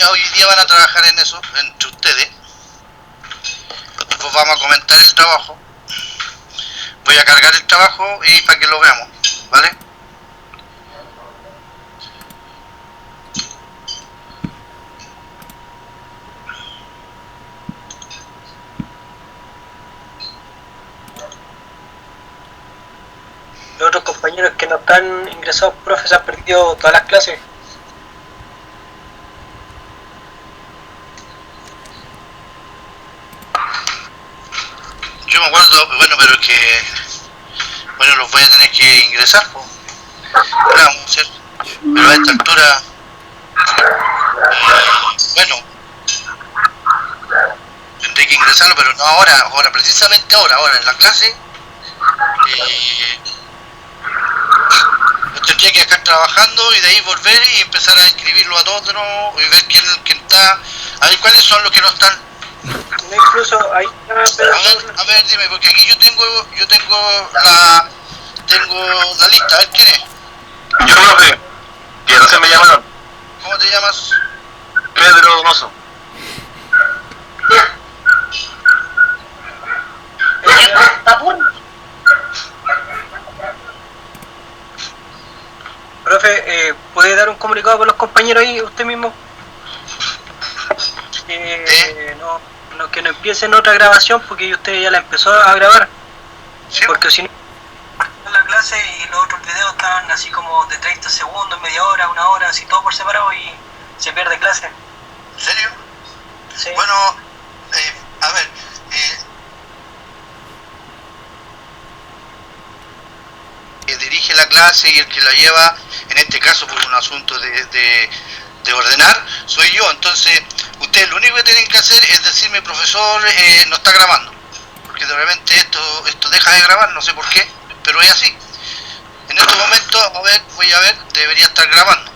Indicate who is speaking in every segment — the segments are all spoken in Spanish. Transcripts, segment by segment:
Speaker 1: hoy día van a trabajar en eso, entre ustedes. Después vamos a comentar el trabajo. Voy a cargar el trabajo y para que lo veamos, ¿vale?
Speaker 2: Los otros compañeros que no están ingresados, profe, se han perdido todas las clases.
Speaker 1: Yo me acuerdo, bueno, pero es que, bueno, los voy a tener que ingresar, pues. Ahora vamos a hacer, pero a esta altura, bueno, tendré que ingresarlo, pero no ahora, precisamente ahora en la clase, yo tendría que estar trabajando y de ahí volver y empezar a inscribirlo a todos, ¿no? Y ver quién está, a ver cuáles son los que no están.
Speaker 2: Incluso ahí
Speaker 1: A ver, dime, porque aquí yo tengo la lista, a ver quién es.
Speaker 3: Yo, profe, que no se me llamaron.
Speaker 1: ¿Cómo te llamas?
Speaker 3: Pedro Donoso.
Speaker 2: Profe, ¿puede dar un comunicado con los compañeros ahí, usted mismo? Que no empiecen otra grabación porque usted ya la empezó a grabar.
Speaker 1: Sí.
Speaker 2: Porque si no, la clase y los otros videos están así como de 30 segundos, media hora, una hora, así todo por separado y se pierde clase.
Speaker 1: ¿En serio?
Speaker 2: Sí.
Speaker 1: Bueno, a ver, que dirige la clase y el que la lleva, en este caso por un asunto de ordenar, soy yo. Entonces, ustedes lo único que tienen que hacer es decirme, profesor, no está grabando, porque de repente esto deja de grabar, no sé por qué, pero es así. En estos momentos, voy a ver, debería estar grabando.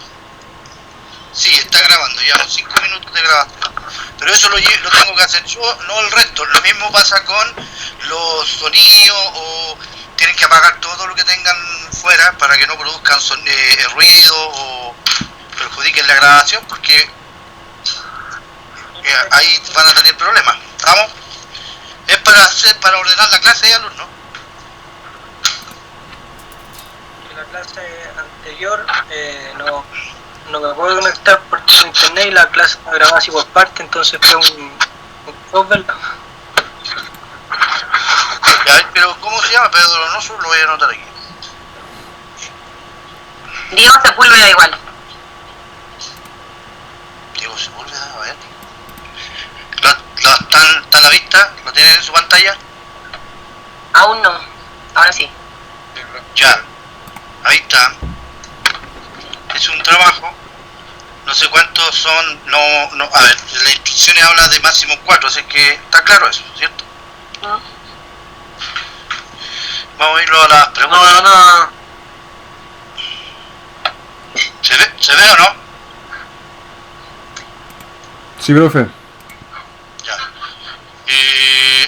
Speaker 1: Sí, está grabando, llevamos 5 minutos de grabación. Pero eso lo tengo que hacer yo, no el resto. Lo mismo pasa con los sonidos, o tienen que apagar todo lo que tengan fuera para que no produzcan ruido o perjudiquen la grabación, porque ahí van a tener problemas. ¿Vamos? Es para ordenar la clase de alumnos.
Speaker 2: En la clase anterior no me puedo conectar por internet y la clase está grabada así por parte, entonces fue un software.
Speaker 1: Ya, pero ¿cómo se llama? Pedro Donoso, lo voy a anotar aquí.
Speaker 4: Diego Sepúlveda igual.
Speaker 1: Diego Sepúlveda, a ver. ¿Está a la vista? ¿Lo tienen en su pantalla?
Speaker 4: Aún no, ahora sí.
Speaker 1: Ya, ahí está. Es un trabajo. No sé cuántos son, a ver, las instrucciones habla de máximo 4, así que está claro eso, ¿cierto?
Speaker 4: ¿No?
Speaker 1: Vamos a irlo a las preguntas.
Speaker 3: No.
Speaker 1: ¿Se ve o no?
Speaker 5: Sí, profe.
Speaker 1: Ya.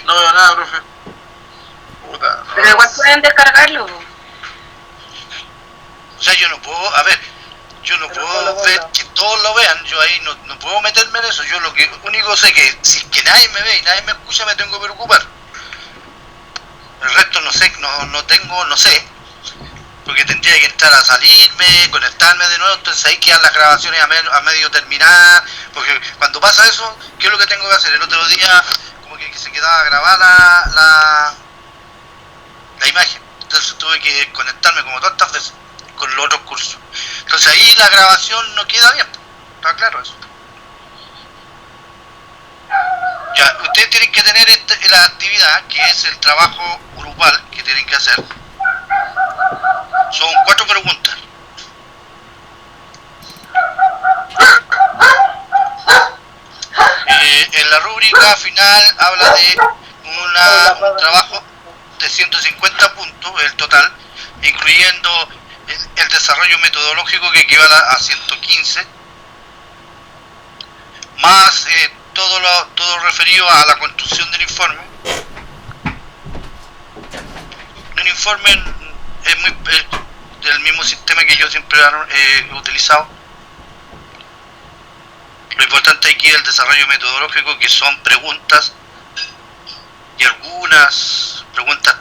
Speaker 3: No veo nada, profe. Puta.
Speaker 4: Pero igual pueden descargarlo.
Speaker 1: O sea, yo no puedo ver que todos lo vean, yo ahí no puedo meterme en eso. Yo lo único sé que si es que nadie me ve y nadie me escucha, me tengo que preocupar. El resto no sé, no sé, porque tendría que entrar a salirme, conectarme de nuevo, entonces ahí quedan las grabaciones a medio terminar, porque cuando pasa eso, ¿qué es lo que tengo que hacer? El otro día como que se quedaba grabada la imagen, entonces tuve que conectarme como tantas veces con los otros cursos. Entonces ahí la grabación no queda bien, está claro eso. Ya, ustedes tienen que tener la actividad, que es el trabajo grupal que tienen que hacer. Son 4 preguntas. En la rúbrica final habla de un trabajo de 150 puntos, el total, incluyendo el desarrollo metodológico que equivale a 115, más todo referido a la construcción del informe. Un informe es del mismo sistema que yo siempre he utilizado. Lo importante aquí es el desarrollo metodológico, que son preguntas y algunas preguntas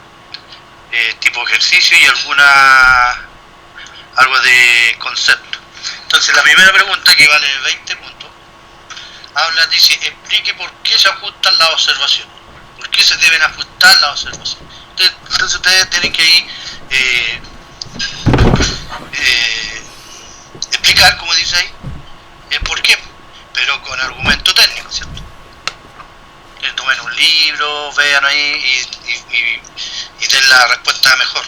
Speaker 1: tipo ejercicio y algo de concepto. Entonces la primera pregunta, que vale 20 puntos, dice, explique por qué se ajustan las observaciones, por qué se deben ajustar las observaciones. Entonces ustedes tienen que ahí explicar, como dice ahí, el por qué, pero con argumento técnico, ¿cierto? Que tomen un libro, vean ahí y den la respuesta mejor.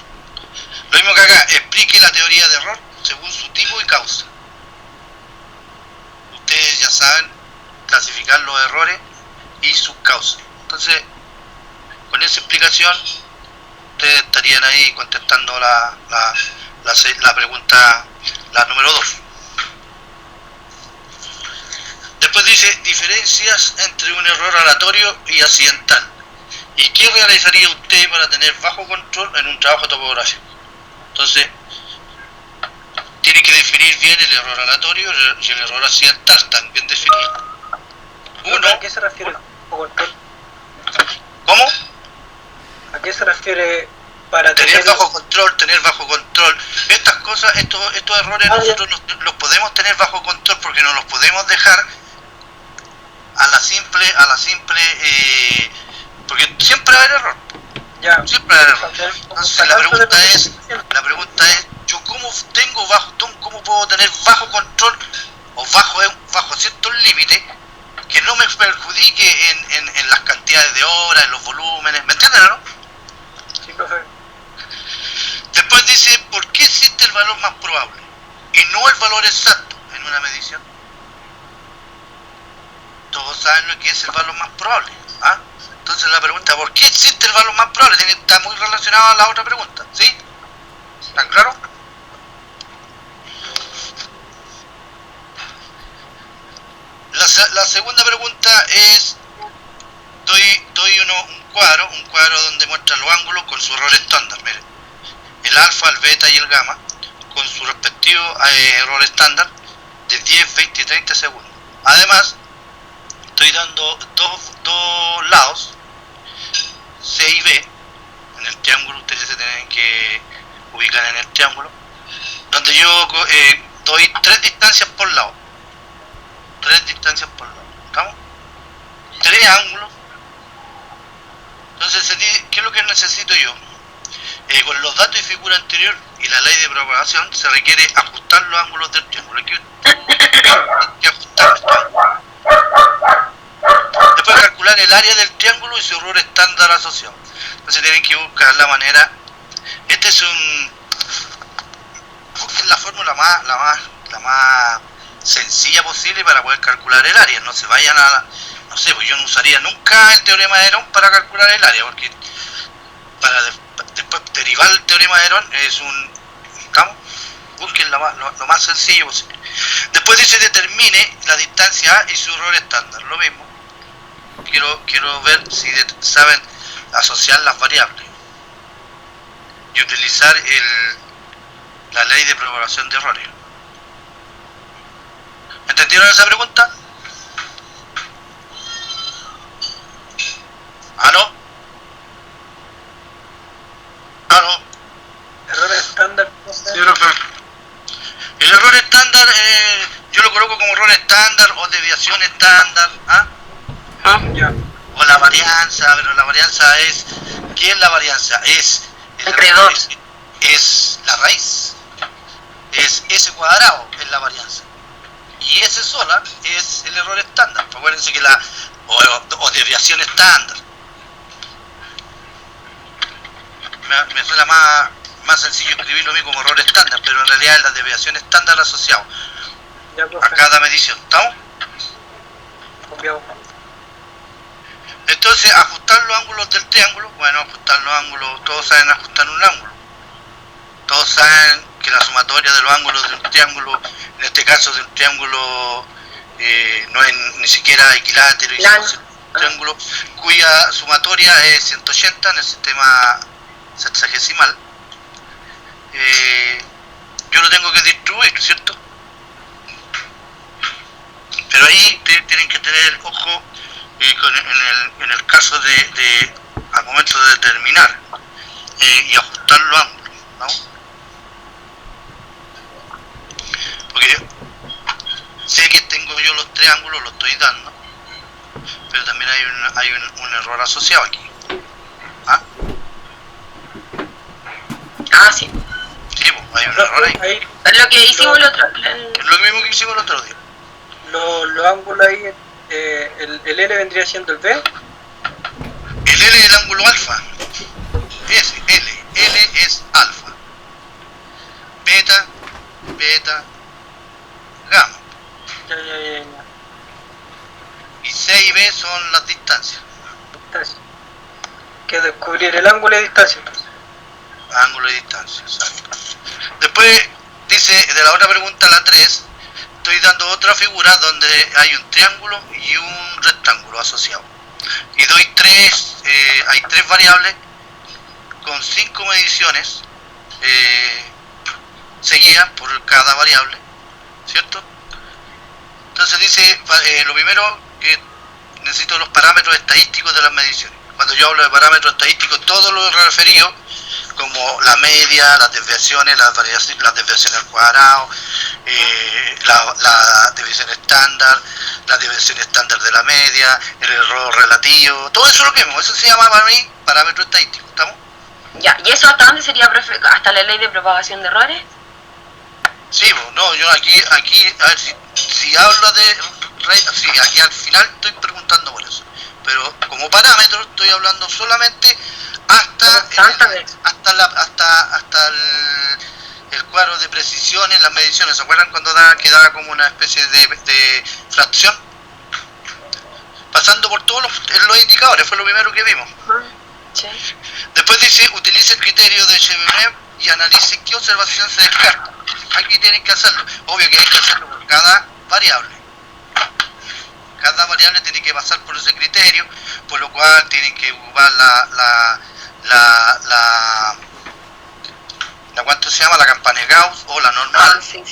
Speaker 1: Lo mismo que acá, explique la teoría de error según su tipo y causa. Ustedes ya saben clasificar los errores y sus causas. Entonces, con esa explicación, ustedes estarían ahí contestando la pregunta, la número 2. Después dice, diferencias entre un error aleatorio y accidental. ¿Y qué realizaría usted para tener bajo control en un trabajo topográfico? Entonces, tiene que definir bien el error aleatorio y el error accidental, también definido.
Speaker 2: ¿A qué se refiere bajo control?
Speaker 1: ¿Cómo?
Speaker 2: ¿A qué se refiere para
Speaker 1: tener bajo control? Estas cosas, estos errores nosotros los podemos tener bajo control, porque no los podemos dejar a la simple porque siempre va a haber error.
Speaker 2: Ya.
Speaker 1: Siempre va a haber error. Entonces la pregunta es, yo cómo puedo tener bajo control o bajo ciertos límites que no me perjudique en las cantidades de horas, en los volúmenes, ¿me entienden, no?
Speaker 2: Sí, profe.
Speaker 1: Después dice, ¿por qué existe el valor más probable y no el valor exacto en una medición? Todos saben lo que es el valor más probable, ¿ah? Entonces la pregunta, ¿por qué existe el valor más probable? Está muy relacionado a la otra pregunta, ¿sí? ¿Están claros? La segunda pregunta es, doy un cuadro donde muestra los ángulos con su error estándar. Miren, el alfa, el beta y el gamma con su respectivo error estándar de 10, 20 y 30 segundos. Además, estoy dando dos lados, C y B, en el triángulo. Ustedes se tienen que ubicar en el triángulo, donde yo doy 3 distancias por lado. ¿Estamos? 3 ángulos. Entonces, ¿qué es lo que necesito yo? Con los datos y figura anterior y la ley de propagación, se requiere ajustar los ángulos del triángulo. Hay que ajustar esto. Después calcular el área del triángulo y su error estándar asociado. Entonces tienen que buscar la manera. Busquen la fórmula la más sencilla posible para poder calcular el área. No se vayan no sé, pues yo no usaría nunca el teorema de Herón para calcular el área, porque para después derivar el teorema de Herón busquen lo más sencillo posible. Después dice, determine la distancia A y su error estándar. Lo mismo. Quiero ver si saben asociar las variables y utilizar la ley de propagación de errores. ¿Entendieron esa pregunta? ¿Aló?
Speaker 2: Error estándar.
Speaker 3: Sí, profe.
Speaker 1: El error estándar, yo lo coloco como error estándar o desviación estándar, ¿ah?
Speaker 2: Ya.
Speaker 1: O la varianza, pero la varianza es... ¿Qué es la varianza?
Speaker 4: Entre dos.
Speaker 1: Es la raíz. Es S cuadrado, es la varianza. Y S sola es el error estándar. Acuérdense que o desviación estándar. Me suena más sencillo escribirlo a mí como error estándar, pero en realidad es la desviación estándar asociado
Speaker 2: Ya, profe.
Speaker 1: a cada medición. ¿Estamos?
Speaker 2: Copiado.
Speaker 1: Entonces, ajustar los ángulos del triángulo. Bueno, ajustar los ángulos, todos saben ajustar un ángulo. Todos saben que la sumatoria de los ángulos de un triángulo, en este caso de un triángulo, no es ni siquiera equilátero, y un triángulo cuya sumatoria es 180 en el sistema sexagesimal. Yo lo tengo que distribuir, ¿cierto? Pero ahí tienen que tener ojo en el caso de al momento de determinar y ajustar los ángulos, ¿no? Porque sé que tengo yo los triángulos, los estoy dando, pero también hay un error asociado aquí. ¿Ah?
Speaker 4: Ah, sí.
Speaker 1: Sí, pues, hay un error ahí.
Speaker 4: Es lo que hicimos el otro.
Speaker 1: Es lo mismo que hicimos el otro día.
Speaker 2: Los ángulos ahí, el L vendría siendo el B.
Speaker 1: El L es el ángulo alfa. Ese, L es alfa. Beta, gamma.
Speaker 2: Ya.
Speaker 1: Y C y B son las distancias.
Speaker 2: Distancia. Que descubrir el ángulo de distancia, entonces.
Speaker 1: Ángulo de distancia, exacto. Después dice, de la otra pregunta, la 3, estoy dando otra figura donde hay un triángulo y un rectángulo asociado. Y doy hay tres variables con 5 mediciones seguidas por cada variable, ¿cierto? Entonces dice, lo primero que necesito los parámetros estadísticos de las mediciones. Cuando yo hablo de parámetros estadísticos, todo lo referido, como la media, las desviaciones, las desviaciones al cuadrado, la desviación estándar, la desviación estándar de la media, el error relativo, todo eso lo que vemos, eso se llama para mí parámetro estadístico, ¿estamos?
Speaker 4: Ya, ¿y eso hasta dónde sería, profe? ¿Hasta la ley de propagación de errores?
Speaker 1: Sí, no, yo aquí, a ver, si hablo sí, aquí al final estoy preguntando por eso, pero como parámetro estoy hablando solamente hasta el cuadro de precisiones, las mediciones. ¿Se acuerdan cuando quedaba como una especie de fracción? Pasando por todos los indicadores, fue lo primero que vimos.
Speaker 4: Sí.
Speaker 1: Después dice, utilice el criterio de Chevreuil y analice qué observación se descarta. Aquí tienen que hacerlo. Obvio que hay que hacerlo por cada variable. Cada variable tiene que pasar por ese criterio, por lo cual tienen que ocupar ¿cuánto se llama? La campana de Gauss o la normal.
Speaker 4: Sí.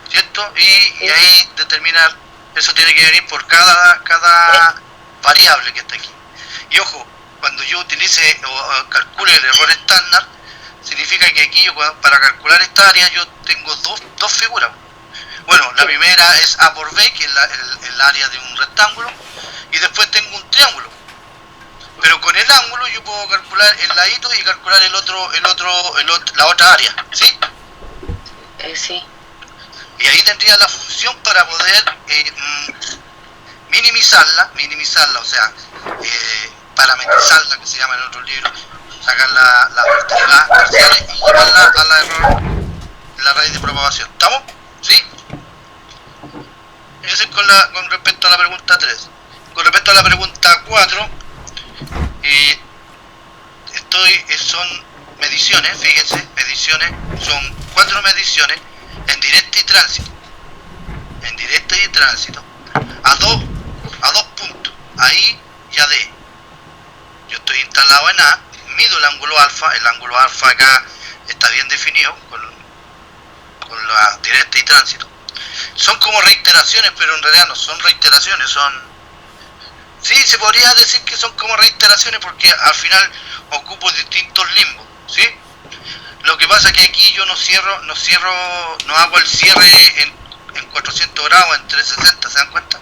Speaker 1: ¿Cierto? Y ahí determinar, eso tiene que venir por cada variable que está aquí. Y ojo, cuando yo utilice o calcule el error estándar, significa que aquí yo para calcular esta área yo tengo dos figuras. Bueno, la primera es A por B, que es el área de un rectángulo, y después tengo un triángulo. Pero con el ángulo yo puedo calcular el ladito y calcular la otra área, ¿sí?
Speaker 4: Sí.
Speaker 1: Y ahí tendría la función para poder minimizarla, o sea, parametrizarla, que se llama en otro libro, sacar las parciales y llevarla a la raíz de propagación. ¿Estamos? ¿Sí? Eso es con respecto a la pregunta 3. Con respecto a la pregunta 4, son mediciones, fíjense, son 4 mediciones en directa y tránsito, a dos puntos, ahí y a D. Yo estoy instalado en A, mido el ángulo alfa acá está bien definido con la directa y tránsito. Son como reiteraciones, pero en realidad no son reiteraciones, sí, se podría decir que son como reiteraciones porque al final ocupo distintos limbos, ¿sí? Lo que pasa es que aquí yo no hago el cierre en 400 grados, en 360, ¿se dan cuenta?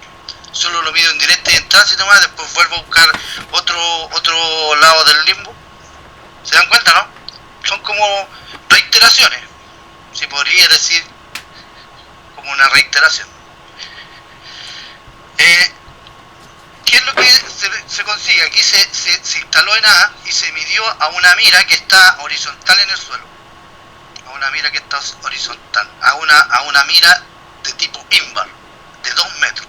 Speaker 1: Solo lo mido en directa y en tránsito más, después vuelvo a buscar otro lado del limbo. ¿Se dan cuenta, no? Son como reiteraciones, se podría decir como una reiteración. ¿Qué es lo que se consigue? Aquí se instaló en A y se midió a una mira que está horizontal en el suelo. A una mira que está horizontal. A una mira de tipo ímbar, de 2 metros.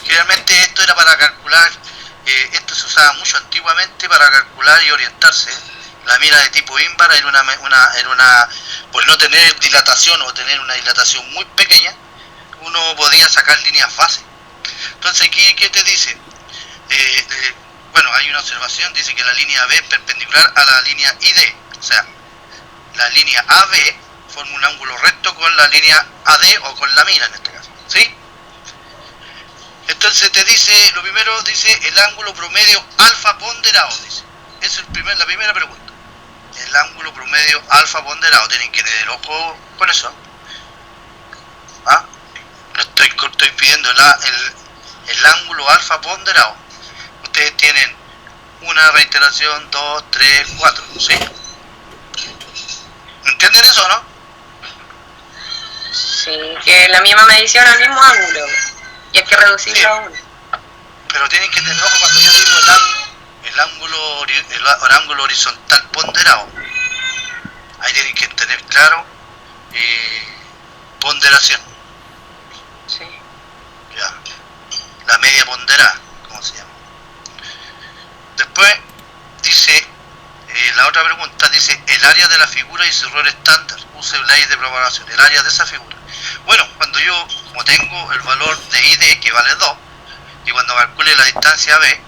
Speaker 1: Generalmente esto era para calcular, esto se usaba mucho antiguamente para calcular y orientarse. La mira de tipo ímbar era una por no tener dilatación o tener una dilatación muy pequeña, uno podía sacar líneas base. Entonces aquí, ¿qué te dice? Bueno, hay una observación, dice que la línea B es perpendicular a la línea ID, o sea, la línea AB forma un ángulo recto con la línea AD o con la mira en este caso, ¿sí? Entonces te dice, lo primero dice el ángulo promedio alfa ponderado, dice. Esa es la primera pregunta. El ángulo promedio alfa ponderado, tienen que tener ojo con eso. ¿Ah? Estoy pidiendo el ángulo alfa ponderado. Ustedes tienen una reiteración, 2, 3, 4, ¿sí? ¿Entienden eso, no?
Speaker 4: Sí, que la misma medición al mismo ángulo. Y hay que reducirlo
Speaker 1: Sí.
Speaker 4: a uno.
Speaker 1: Pero tienen que tener ojo cuando yo digo el ángulo horizontal ponderado. Ahí tienen que tener claro ponderación.
Speaker 4: Sí.
Speaker 1: Ya. La media ponderada, ¿cómo se llama? Después dice, la otra pregunta dice, el área de la figura y su error estándar, use ley de propagación, el área de esa figura. Bueno, cuando yo, como tengo el valor de ID que vale 2, y cuando calcule la distancia B,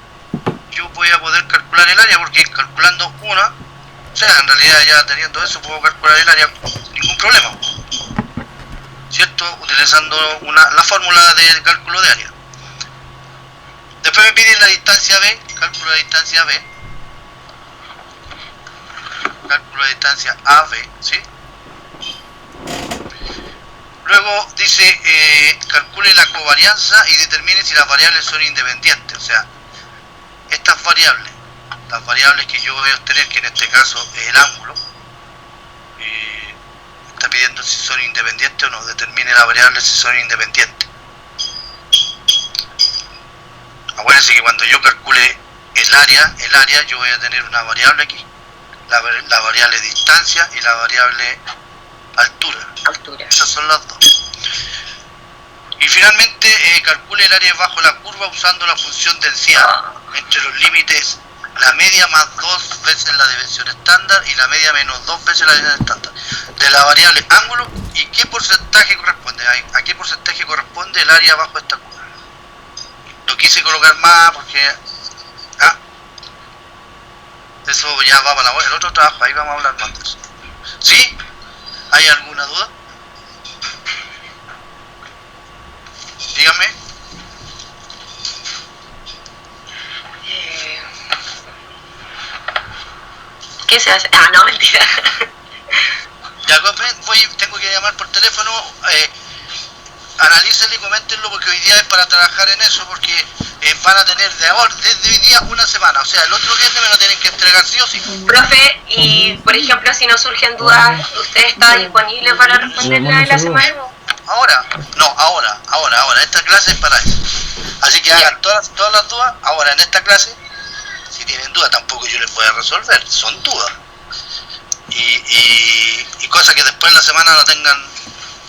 Speaker 1: yo voy a poder calcular el área, porque calculando una, o sea, en realidad ya teniendo eso puedo calcular el área sin ningún problema, ¿cierto? Utilizando la fórmula de cálculo de área. Después me piden la distancia B, cálculo de distancia B, cálculo de distancia AB, ¿sí? Luego dice, calcule la covarianza y determine si las variables son independientes. O sea, estas variables, las variables que yo voy a obtener, que en este caso es el ángulo, está pidiendo si son independientes o no, determine las variables si son independientes. Acuérdense que cuando yo calcule el área yo voy a tener una variable aquí, la variable distancia y la variable altura. Esas son las dos. Y finalmente calcule el área bajo la curva usando la función densidad entre los límites la media más 2 veces la dimensión estándar y la media menos 2 veces la dimensión estándar de la variable ángulo y qué porcentaje corresponde, a qué porcentaje corresponde el área bajo esta curva. Lo quise colocar más porque eso ya va para el otro trabajo, ahí vamos a hablar más de eso. ¿Sí? ¿Hay alguna duda? Dígame.
Speaker 4: ¿Qué se hace? Ah, no, mentira.
Speaker 1: Ya, tengo que llamar por teléfono, analícenlo y coméntenlo porque hoy día es para trabajar en eso, porque van a tener desde hoy día una semana, o sea, el otro viernes me lo tienen que entregar sí o sí.
Speaker 4: Profe, y por ejemplo, si nos surgen dudas, ¿usted está disponible para responderla en la semana?
Speaker 1: Ahora, esta clase es para eso. Así que hagan todas las dudas, ahora en esta clase, si tienen dudas, tampoco yo les voy a resolver, son dudas. Y cosas que después en la semana no tengan,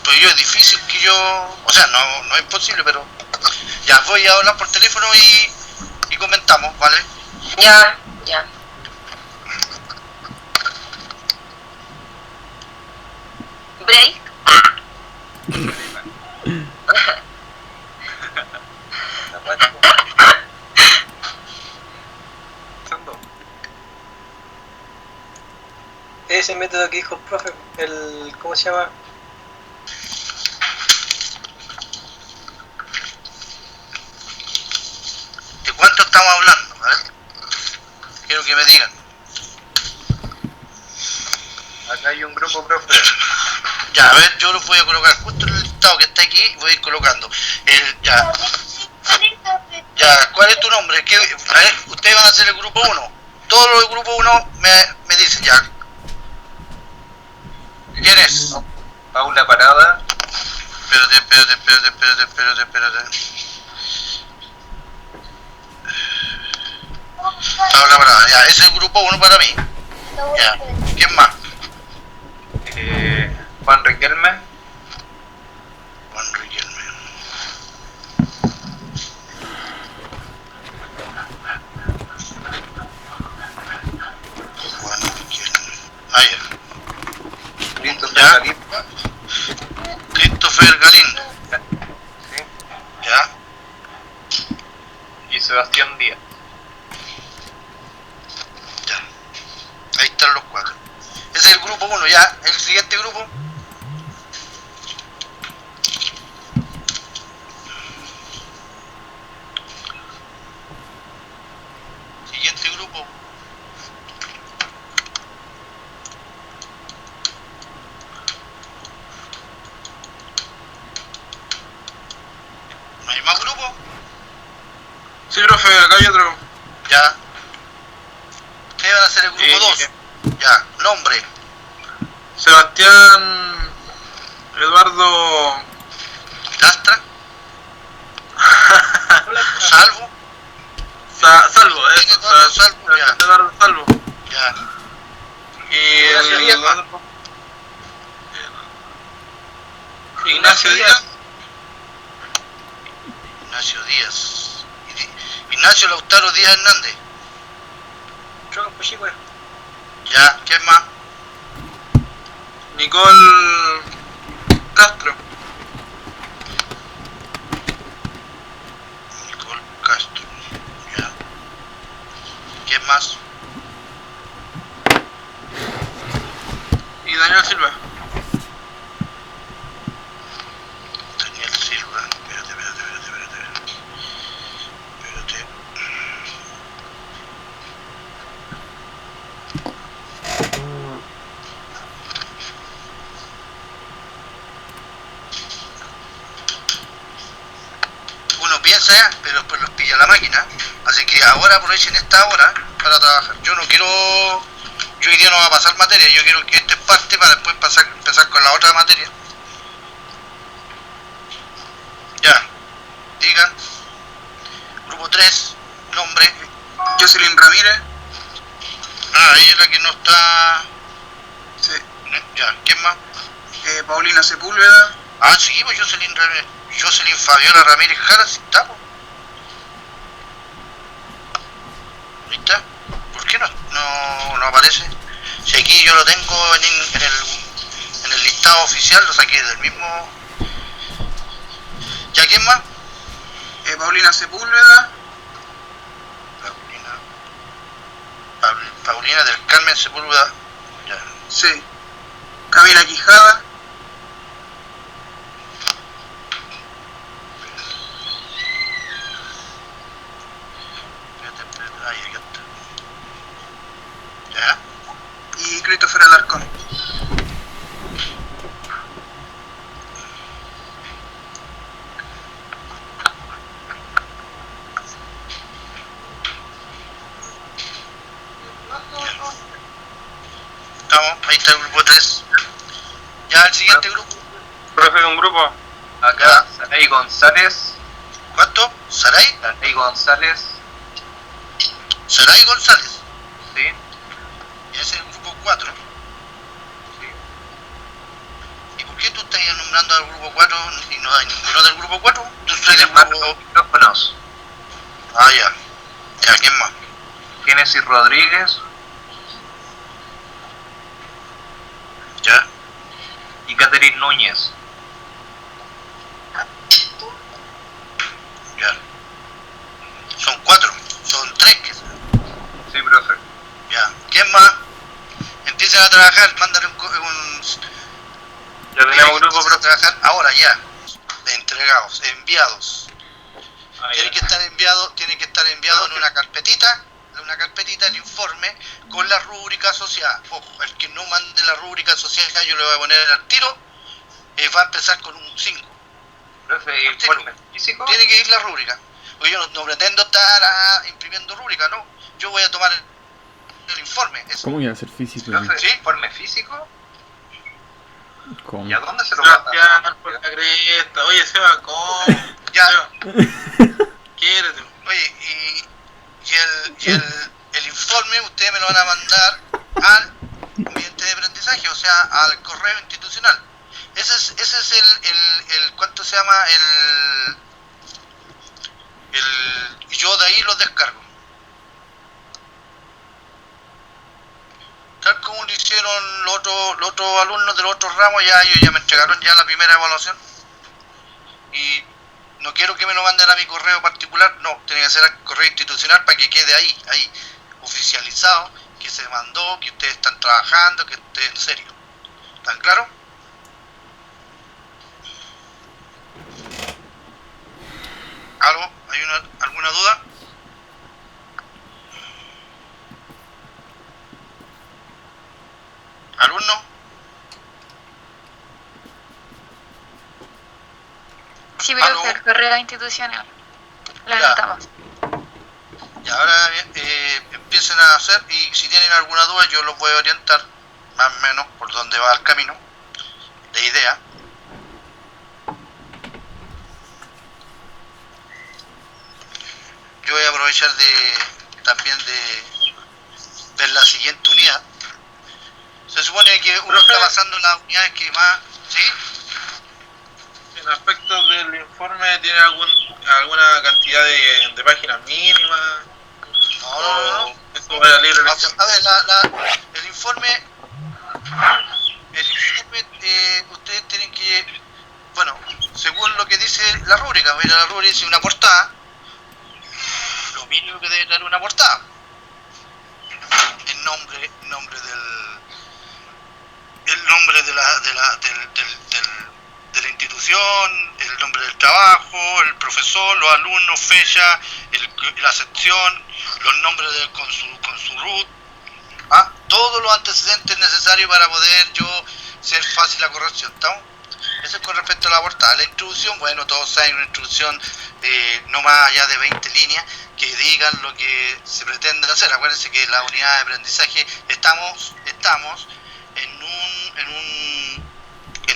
Speaker 1: pues yo es difícil que yo, o sea, no es imposible, pero ya voy a hablar por teléfono y comentamos, ¿vale?
Speaker 4: Ya. ¿Break?
Speaker 2: Ese método que dijo el profe, ¿cómo se llama?
Speaker 1: ¿De cuánto estamos hablando? A ver, quiero que me digan.
Speaker 3: Acá hay un grupo, profe.
Speaker 1: Ya, a ver, yo lo voy a colocar justo en el listado que está aquí, voy a ir colocando. Ya, ¿cuál es tu nombre? A ver, ustedes van a hacer el grupo 1. Todos los del grupo 1 me dicen ya. ¿Quién es?
Speaker 3: Paula Parada.
Speaker 1: Espérate. Paula Parada, ya, ese es el grupo 1 para mí. Ya, ¿quién más?
Speaker 3: Juan Riquelme.
Speaker 1: Juan Riquelme. Ah, ya. Christopher Galindo.
Speaker 3: Sí.
Speaker 1: Ya.
Speaker 3: Y Sebastián Díaz.
Speaker 1: Ya. Ahí están los 4. Ese es el grupo 1, ya. El siguiente grupo. grupo. ¿No hay más grupo?
Speaker 5: Sí, profe, acá hay otro.
Speaker 1: Ya. ¿Qué van a hacer el grupo 2? Ya, nombre.
Speaker 5: Sebastián Eduardo
Speaker 1: Lastra. Salvo.
Speaker 5: Salvo,
Speaker 1: ¿Tiene
Speaker 5: eso.
Speaker 1: Eduardo Salvo? Ya.
Speaker 5: Eduardo Salvo.
Speaker 1: Ya.
Speaker 5: Y
Speaker 2: Ignacio Díaz.
Speaker 5: Ignacio Díaz.
Speaker 1: Ignacio Díaz. Ignacio Lautaro Díaz Hernández.
Speaker 2: Yo, pues sí, pues.
Speaker 1: Ya, ¿quién más?
Speaker 5: Nicole Castro.
Speaker 1: Nicole Castro. Ya. ¿Quién más?
Speaker 5: Y Daniel Silva.
Speaker 1: Daniel Silva. Espérate. Uno piensa, pero después los pilla la máquina. Así que ahora aprovechen esta hora para trabajar. Yo hoy día no va a pasar materia, yo quiero que esta es parte para después empezar con la otra materia. Ya, digan. Grupo 3, nombre.
Speaker 5: Jocelyn Ramírez.
Speaker 1: Ella es la que no está.
Speaker 5: Sí.
Speaker 1: Ya, ¿quién más?
Speaker 5: Paulina Sepúlveda.
Speaker 1: Sí, pues Jocelyn Fabiola Ramírez Jara, sí está, pues. Ahí está. ¿Por qué no aparece? Si aquí yo lo tengo en el listado oficial, lo saqué del mismo. ¿Ya quién más?
Speaker 5: Paulina Sepúlveda.
Speaker 1: Paulina del Carmen Sepúlveda. Ya.
Speaker 5: Sí. Camila Quijada.
Speaker 1: Espérate. Ahí está. ¿Ya?
Speaker 5: Y Christopher Alarcón.
Speaker 1: Estamos, ahí está el grupo 3. Ya el siguiente grupo.
Speaker 3: Profe, un grupo. Acá, Saray González.
Speaker 1: ¿Cuánto? ¿Saray?
Speaker 3: Saray González.
Speaker 1: Saray González.
Speaker 3: Sí.
Speaker 1: Y ese es el grupo 4.
Speaker 3: Sí.
Speaker 1: ¿Y por qué tú estás nombrando al grupo 4 y no hay ninguno del grupo 4? Tú soy del
Speaker 3: ¿Quiénes más
Speaker 1: grupo.
Speaker 3: los micrófonos?
Speaker 1: Ya. Ya, ¿quién más?
Speaker 3: Génesis Rodríguez
Speaker 1: Ya.
Speaker 3: y Catherine Núñez.
Speaker 1: Ya. Son 4. Son 3 que.
Speaker 3: Sí, profe.
Speaker 1: Ya. ¿Quién más? Empiecen a trabajar, mándale
Speaker 3: Ya tenemos un grupo,
Speaker 1: empiecen a
Speaker 3: profe.
Speaker 1: trabajar ahora ya. Entregados, enviados.
Speaker 3: Ah,
Speaker 1: Tiene
Speaker 3: ya.
Speaker 1: que estar enviado en una carpetita el informe con la rúbrica asociada. Ojo, el que no mande la rúbrica asociada yo le voy a poner al tiro, va a empezar con un 5.
Speaker 3: Profe, ¿y informe físico?
Speaker 1: Tiene que ir la rúbrica. Porque yo no pretendo estar imprimiendo rúbrica, no. Yo voy a tomar el informe. Eso.
Speaker 6: ¿Cómo iba a ser físico?
Speaker 3: Profe,
Speaker 1: ¿Sí?
Speaker 3: ¿informe físico?
Speaker 6: ¿Cómo?
Speaker 3: ¿Y a dónde se lo manda?
Speaker 5: Sebastián, por la cresta. Oye, Seba, ¿cómo?
Speaker 1: Ya.
Speaker 5: Seba, quiérete.
Speaker 1: Oye, y el informe ustedes me lo van a mandar al ambiente de aprendizaje, o sea, al correo institucional. Ese es el ¿cuánto se llama? Yo de ahí los descargo. Tal como lo hicieron los otros alumnos de los otros ramos, ya ellos ya me entregaron ya la primera evaluación. Y no quiero que me lo manden a mi correo particular, no, tiene que ser al correo institucional para que quede ahí, oficializado, que se mandó, que ustedes están trabajando, que esté en serio. ¿Están claros? ¿Algo? ¿Hay alguna duda? ¿Alumno?
Speaker 7: Sí,
Speaker 1: ¿Aló?
Speaker 7: profe, el correo institucional. Lo
Speaker 1: Ya.
Speaker 7: anotamos.
Speaker 1: Y ahora empiecen a hacer, y si tienen alguna duda yo los voy a orientar más o menos por dónde va el camino de idea. Yo voy a aprovechar también de ver la siguiente unidad. Se supone que uno está pasando las unidades que más, ¿sí?
Speaker 5: En aspecto del informe, ¿tiene alguna cantidad de páginas mínimas?
Speaker 1: No.
Speaker 5: Esto va a libre
Speaker 1: A
Speaker 5: elección.
Speaker 1: ver, el informe, ustedes tienen que, bueno, según lo que dice la rúbrica, mira, la rúbrica dice una portada, lo mínimo que debe tener una portada, el nombre de la institución, el nombre del trabajo, el profesor, los alumnos, fecha, la sección, los nombres con su root, todos los antecedentes necesarios para poder yo ser fácil la corrección, ¿estamos? Eso es con respecto a la portada. La introducción, bueno, todos saben, una introducción no más allá de 20 líneas que digan lo que se pretende hacer. Acuérdense que en la unidad de aprendizaje estamos en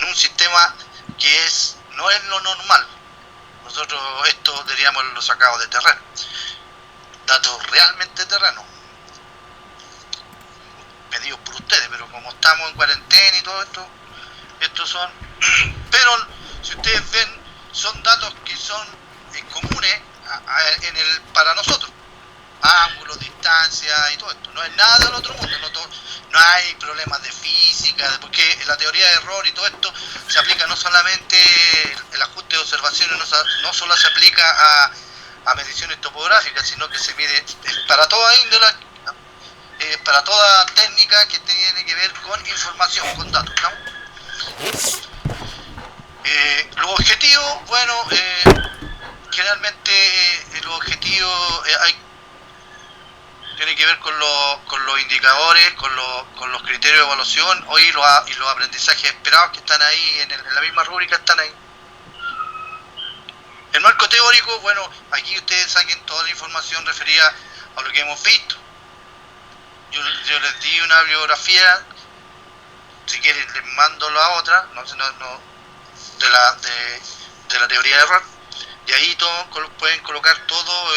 Speaker 1: un sistema que no es lo normal. Nosotros esto diríamos lo sacado de terreno, datos realmente de terreno, pedidos por ustedes, pero como estamos en cuarentena y todo esto, estos son, pero si ustedes ven, son datos que son comunes para nosotros, ángulos, distancia y todo esto, no es nada del otro mundo, no hay problemas de física, porque la teoría de error y todo esto se aplica no solamente, el ajuste de observaciones no solo se aplica a mediciones topográficas, sino que se mide para toda índole, para toda técnica que tiene que ver con información, con datos, ¿no? Los objetivos, bueno, generalmente los objetivos tienen que ver con los indicadores, con los criterios de evaluación y los aprendizajes esperados que están ahí en la misma rúbrica, están ahí. El marco teórico, bueno, aquí ustedes saquen toda la información referida a lo que hemos visto. Yo les di una bibliografía, si quieren les mando la otra, de la teoría de error, y ahí pueden colocar todo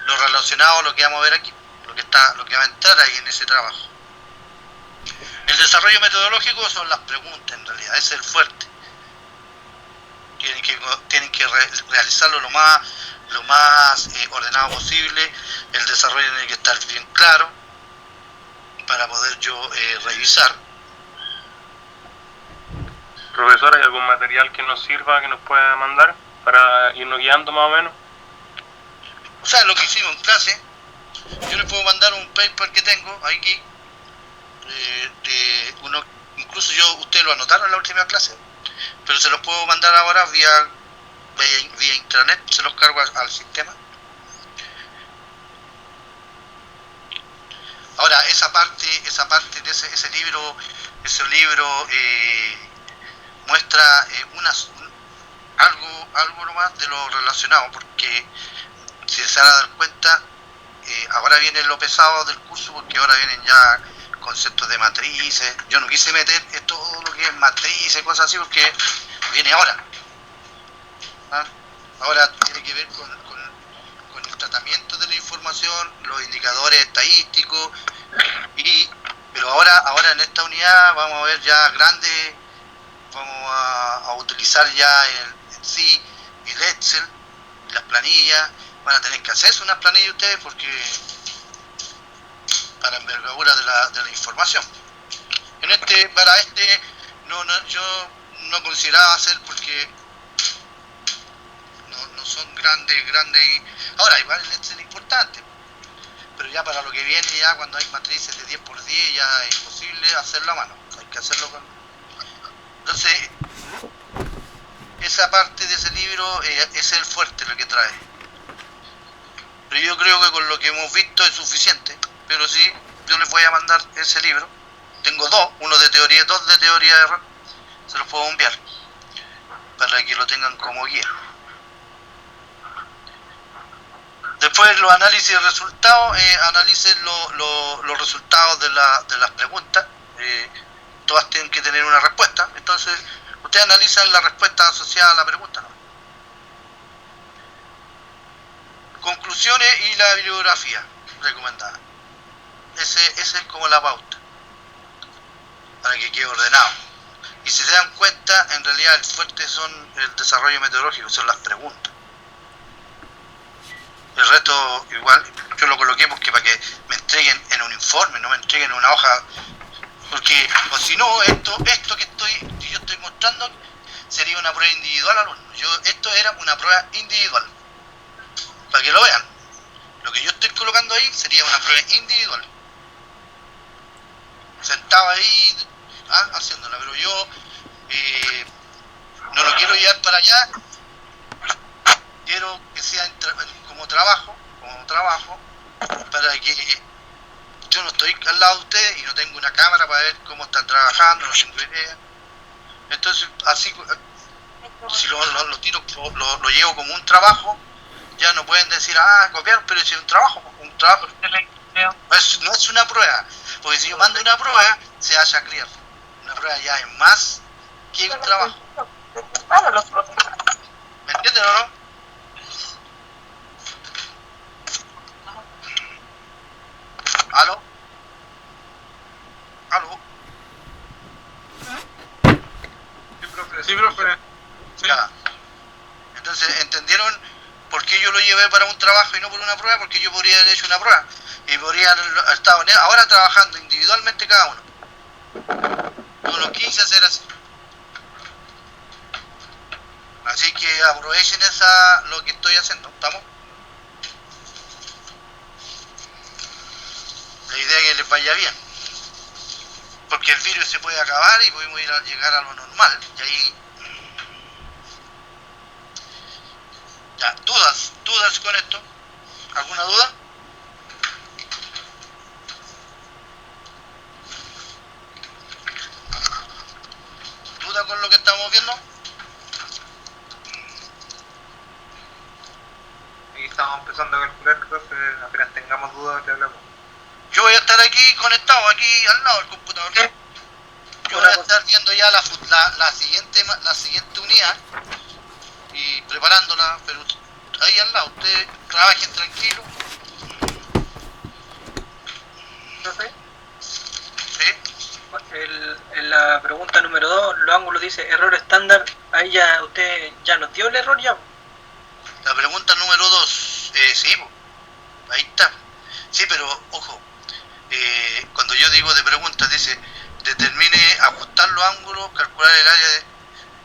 Speaker 1: lo relacionado a lo que vamos a ver aquí, lo que va a entrar ahí en ese trabajo. El desarrollo metodológico son las preguntas, en realidad, ese es el fuerte. Tienen que realizarlo lo más ordenado posible. El desarrollo tiene que estar bien claro para poder yo revisar.
Speaker 8: Profesor, ¿hay algún material que nos sirva, que nos pueda mandar para irnos guiando más o menos?
Speaker 1: O sea, lo que hicimos en clase, yo les puedo mandar un paper que tengo aquí, incluso ustedes lo anotaron en la última clase, pero se los puedo mandar ahora vía intranet, se los cargo al sistema. Ahora, esa parte de ese libro muestra algo nomás de lo relacionado, porque si se van a dar cuenta, ahora viene lo pesado del curso, porque ahora vienen ya conceptos de matrices. Yo no quise meter todo lo que es matrices, cosas así, porque viene ahora. Ahora tiene que ver con el tratamiento de la información, los indicadores estadísticos, pero ahora en esta unidad vamos a ver ya grande, vamos a utilizar ya el Excel, las planillas. Van a tener que hacerse unas planillas ustedes porque para envergadura de la información. Para yo no consideraba hacer porque no son grandes ahora igual el Excel es importante, pero ya para lo que viene, ya cuando hay matrices de 10×10 ya es imposible hacerlo a mano, hay que hacerlo entonces esa parte de ese libro es el fuerte lo que trae. Pero yo creo que con lo que hemos visto es suficiente, pero sí yo les voy a mandar ese libro. Tengo dos de teoría de error. Se los puedo enviar para que lo tengan como guía. Después los análisis de resultados, analicen los resultados de las preguntas. Todas tienen que tener una respuesta. Entonces, ustedes analizan la respuesta asociada a la pregunta, ¿no? Conclusiones y la bibliografía recomendada. Esa es como la pauta, para que quede ordenado. Y si se dan cuenta, en realidad el fuerte son el desarrollo metodológico, son las preguntas. El resto, igual, yo lo coloqué porque para que me entreguen en un informe, no me entreguen en una hoja, porque, o si no, esto que yo estoy mostrando sería una prueba individual al alumno. Esto era una prueba individual, para que lo vean. Lo que yo estoy colocando ahí sería una prueba individual, sentado ahí haciéndola, pero yo no lo quiero llevar para allá. Quiero que sea como trabajo, para que yo no estoy al lado de ustedes y no tengo una cámara para ver cómo están trabajando, no tengo idea. Entonces, así, si lo tiro, lo llevo como un trabajo, ya no pueden decir, copiar, pero si es un trabajo no es una prueba, porque si yo mando una prueba, se haya clear. Una prueba ya es más que un trabajo. ¿Me entienden o no? ¿Aló?
Speaker 5: Sí, profe. Sí.
Speaker 1: Ya. Entonces, ¿entendieron por qué yo lo llevé para un trabajo y no por una prueba? Porque yo podría haber hecho una prueba y podría haber estado ahora trabajando individualmente cada uno. Yo lo quise hacer así. Así que aprovechen lo que estoy haciendo, ¿estamos? La idea es que les vaya bien, porque el virus se puede acabar y podemos llegar a lo normal. Y ahí ya, dudas con esto. ¿Alguna duda? ¿Duda con lo que estamos viendo?
Speaker 3: Aquí estamos empezando a calcular, profe, apenas tengamos dudas le hablamos.
Speaker 1: Yo voy a estar aquí conectado, aquí al lado del computador. Yo voy a estar viendo ya la siguiente unidad y preparándola, pero ahí al lado, ustedes trabajen tranquilo.
Speaker 2: Profe,
Speaker 1: ¿Sí?
Speaker 2: en la pregunta número 2, los ángulos dice error estándar. Ahí ya usted ya nos dio el error ya.
Speaker 1: La pregunta número 2, sí, ahí está. Sí, pero ojo, cuando yo digo de preguntas, dice determine ajustar los ángulos, calcular el área de...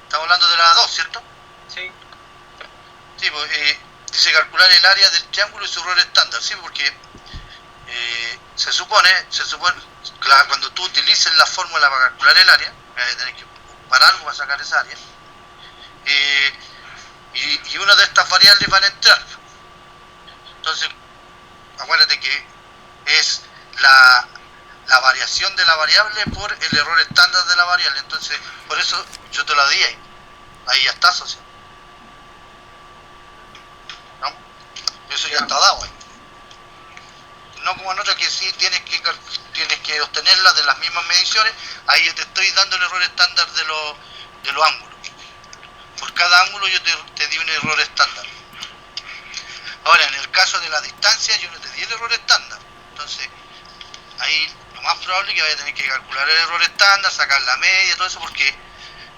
Speaker 1: Estamos hablando de la 2, ¿cierto?
Speaker 2: Sí.
Speaker 1: Sí, pues, dice calcular el área del triángulo y su error estándar, sí, porque se supone cuando tú utilices la fórmula para calcular el área, vas a tener que ocupar algo para sacar esa área, y una de estas variables van a entrar. Entonces, acuérdate que es la variación de la variable por el error estándar de la variable. Entonces, por eso yo te la di ahí ya está asociado, ¿no? Eso ya está dado ahí. No como en otra que sí tienes que obtenerla de las mismas mediciones. Ahí yo te estoy dando el error estándar de los ángulos. Por cada ángulo yo te di un error estándar. Ahora, en el caso de la distancia, yo no te di el error estándar. Entonces, ahí lo más probable es que vaya a tener que calcular el error estándar, sacar la media, todo eso, porque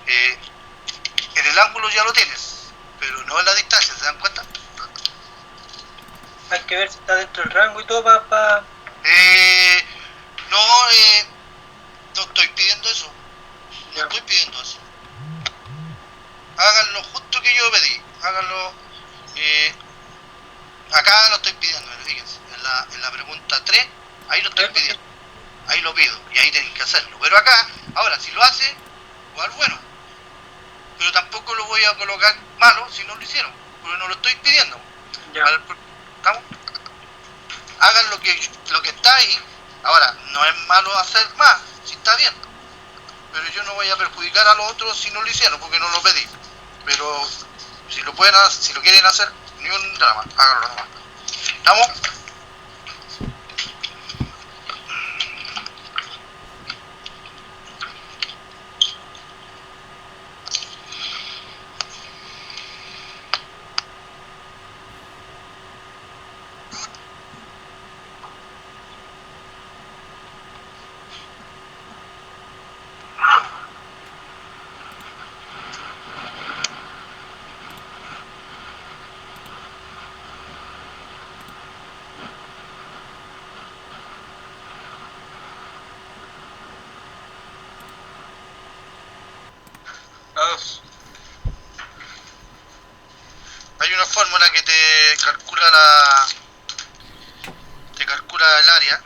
Speaker 1: en el ángulo ya lo tienes, pero no en la distancia, ¿se dan cuenta?
Speaker 2: Hay que ver si está dentro del rango y todo para...
Speaker 1: No estoy pidiendo eso. No estoy pidiendo eso. Háganlo justo que yo pedí. Háganlo... acá lo estoy pidiendo, fíjense. En la pregunta 3, ahí lo estoy pidiendo. Ahí lo pido. Y ahí tienen que hacerlo. Pero acá, ahora, si lo hace, igual bueno. Pero tampoco lo voy a colocar malo si no lo hicieron. Porque no lo estoy pidiendo.
Speaker 2: Ya.
Speaker 1: ¿Estamos? Hagan lo que está ahí Ahora, no es malo hacer más, si está bien, pero yo no voy a perjudicar a los otros si no lo hicieron, porque no lo pedí. Pero si lo pueden hacer, si lo quieren hacer, ni un drama, háganlo nomás. ¿Estamos? Hay una fórmula que te calcula el área.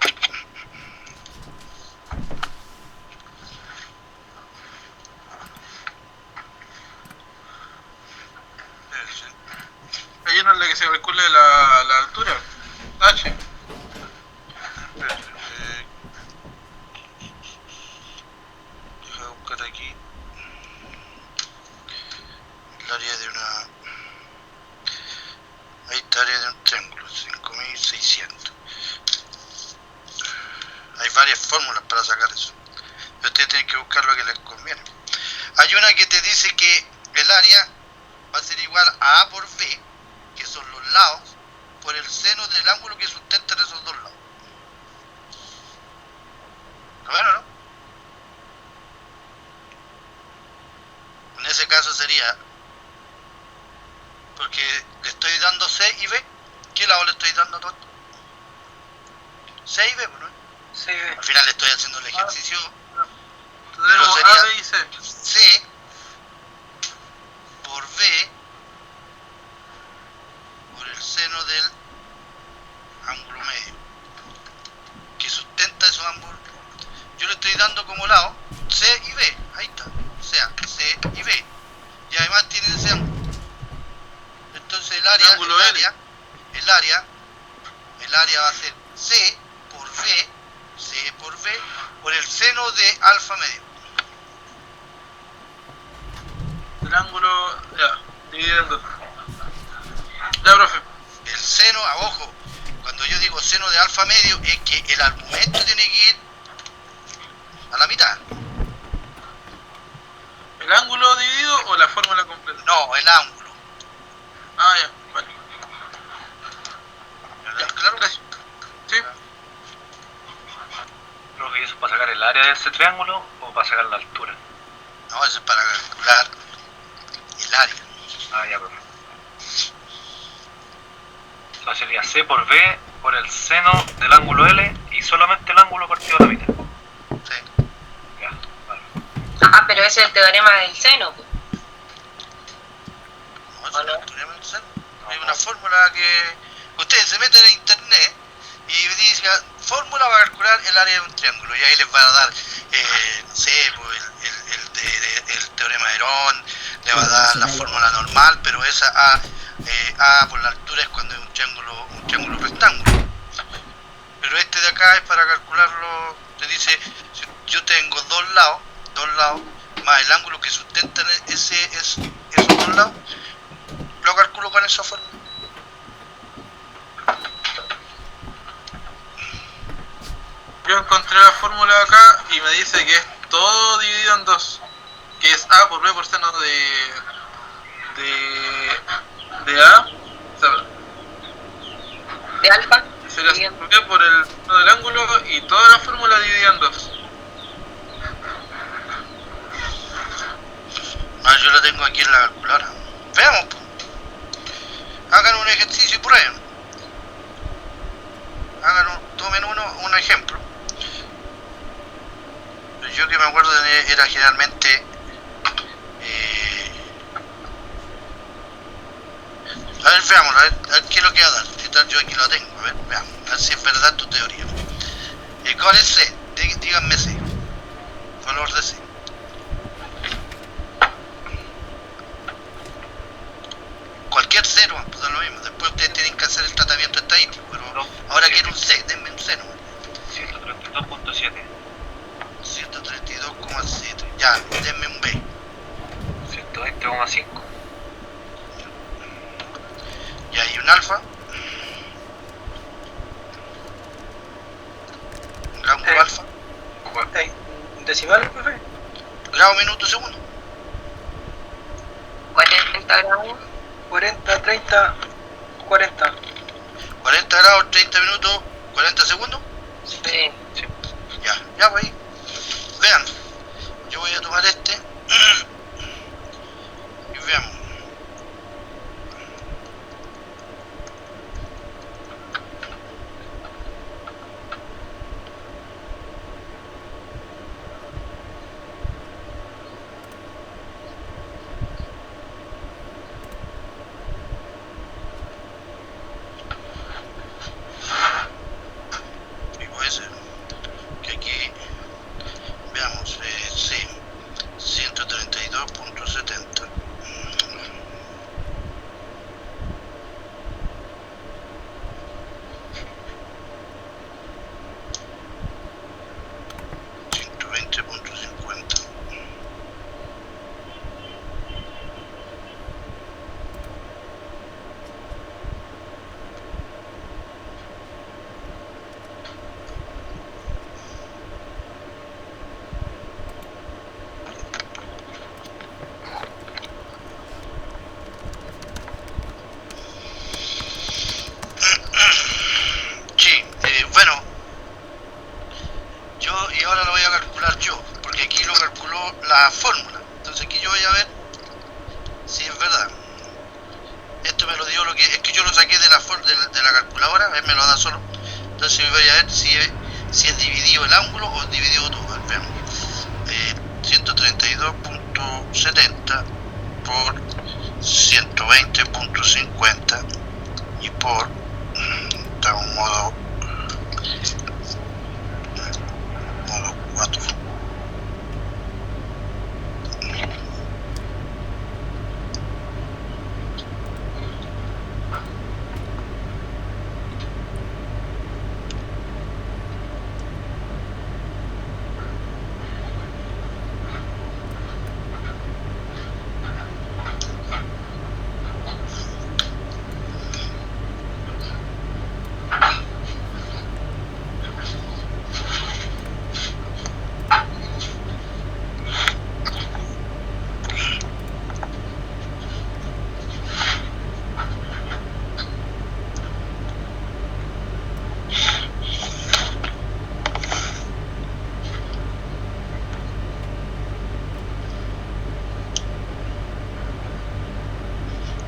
Speaker 5: Hay una en la que se calcula la altura, H.
Speaker 1: Deja buscar aquí el área de una... Ahí está, área de un triángulo, 5600. Hay varias fórmulas para sacar eso, pero ustedes tienen que buscar lo que les conviene. Hay una que te dice que el área va a ser igual a A por B, que son los lados, por el seno del ángulo que sustentan esos dos lados. Bueno, ¿no? En ese caso sería, porque le estoy dando C y B, ¿qué lado le estoy dando a todo esto? C y B, ¿no?
Speaker 2: Sí,
Speaker 1: Al final le estoy haciendo el ejercicio,
Speaker 5: Tenemos
Speaker 1: sería-
Speaker 5: A, B y C.
Speaker 1: C por B por el seno del ángulo medio que sustenta esos ángulos. Yo le estoy dando como lado C y B, ahí está, o sea, C y B, y además tienen ese ángulo. Entonces el área va a ser C por B por el seno de alfa medio.
Speaker 5: El ángulo, ya, dividiendo. Ya, profe.
Speaker 1: El seno, ojo, cuando yo digo seno de alfa medio es que el argumento tiene que ir a la mitad.
Speaker 5: ¿El ángulo dividido o la fórmula completa?
Speaker 1: No, el ángulo.
Speaker 5: Ah, ya, vale.
Speaker 1: ¿Claro?
Speaker 5: Gracias. Sí.
Speaker 3: Creo que eso es para sacar el área de ese triángulo o para sacar la altura.
Speaker 1: No, eso es para calcular el área.
Speaker 3: Ah, ya, perfecto. Entonces sería C por B por el seno del ángulo L y solamente el ángulo partido a la mitad.
Speaker 1: Sí.
Speaker 3: Ya, vale.
Speaker 4: Ah, pero ese es el teorema del seno, pues.
Speaker 1: No, eso no es teorema del seno. Hay una fórmula que ustedes se meten en internet y dicen fórmula para calcular el área de un triángulo, y ahí les va a dar, no sé, pues el teorema de Herón, le va a dar la fórmula normal, pero esa A por la altura es cuando es un triángulo rectángulo. Pero este de acá es para calcularlo, te dice, si yo tengo dos lados, más el ángulo que sustentan esos dos lados, lo calculo con esa fórmula.
Speaker 5: Yo encontré la fórmula acá y me dice que es todo dividido en dos. Que es A por B por seno de A. O sea,
Speaker 4: De alfa.
Speaker 5: sería
Speaker 4: Bien.
Speaker 5: B por el seno del ángulo y toda la fórmula dividida en dos.
Speaker 1: Ah, yo lo tengo aquí en la calculadora. Veamos, pues. Hagan un ejercicio y prueben. Tomen un ejemplo. Yo que me acuerdo era generalmente a ver, veamos, a ver qué es lo que va a dar. ¿Qué tal? Yo aquí lo tengo, a ver, veamos, a ver si es verdad tu teoría. ¿Cuál es C? Díganme C. Valor de C. Cualquier C no, pues da lo mismo. Después ustedes tienen que hacer el tratamiento estadístico, pero ahora quiero un C, denme un C, ¿no?
Speaker 3: 130.
Speaker 1: C3. Ya, denme un B.
Speaker 3: 120,5.
Speaker 1: Y hay un alfa. Un ángulo alfa.
Speaker 2: ¿Decimal, profe?
Speaker 1: Grado, minuto, segundo.
Speaker 4: 40 grados.
Speaker 2: 40, 30, 40.
Speaker 1: 40 grados, 30 minutos, 40 segundos.
Speaker 4: Sí.
Speaker 1: Ya pues ahí. Vean, yo voy a tomar este y veamos. Y puede ser que aquí veamos, sí, 132.70. $120.50. Sí, bueno, yo y ahora lo voy a calcular yo, porque aquí lo calculó la fórmula. Entonces aquí yo voy a ver si es verdad. Esto me lo dio lo que es que yo lo saqué de la calculadora, él me lo da solo. Entonces voy a ver si es dividido el ángulo o es dividido todo. A ver, veamos. 132.70 por 120.50 y por está un modo 4.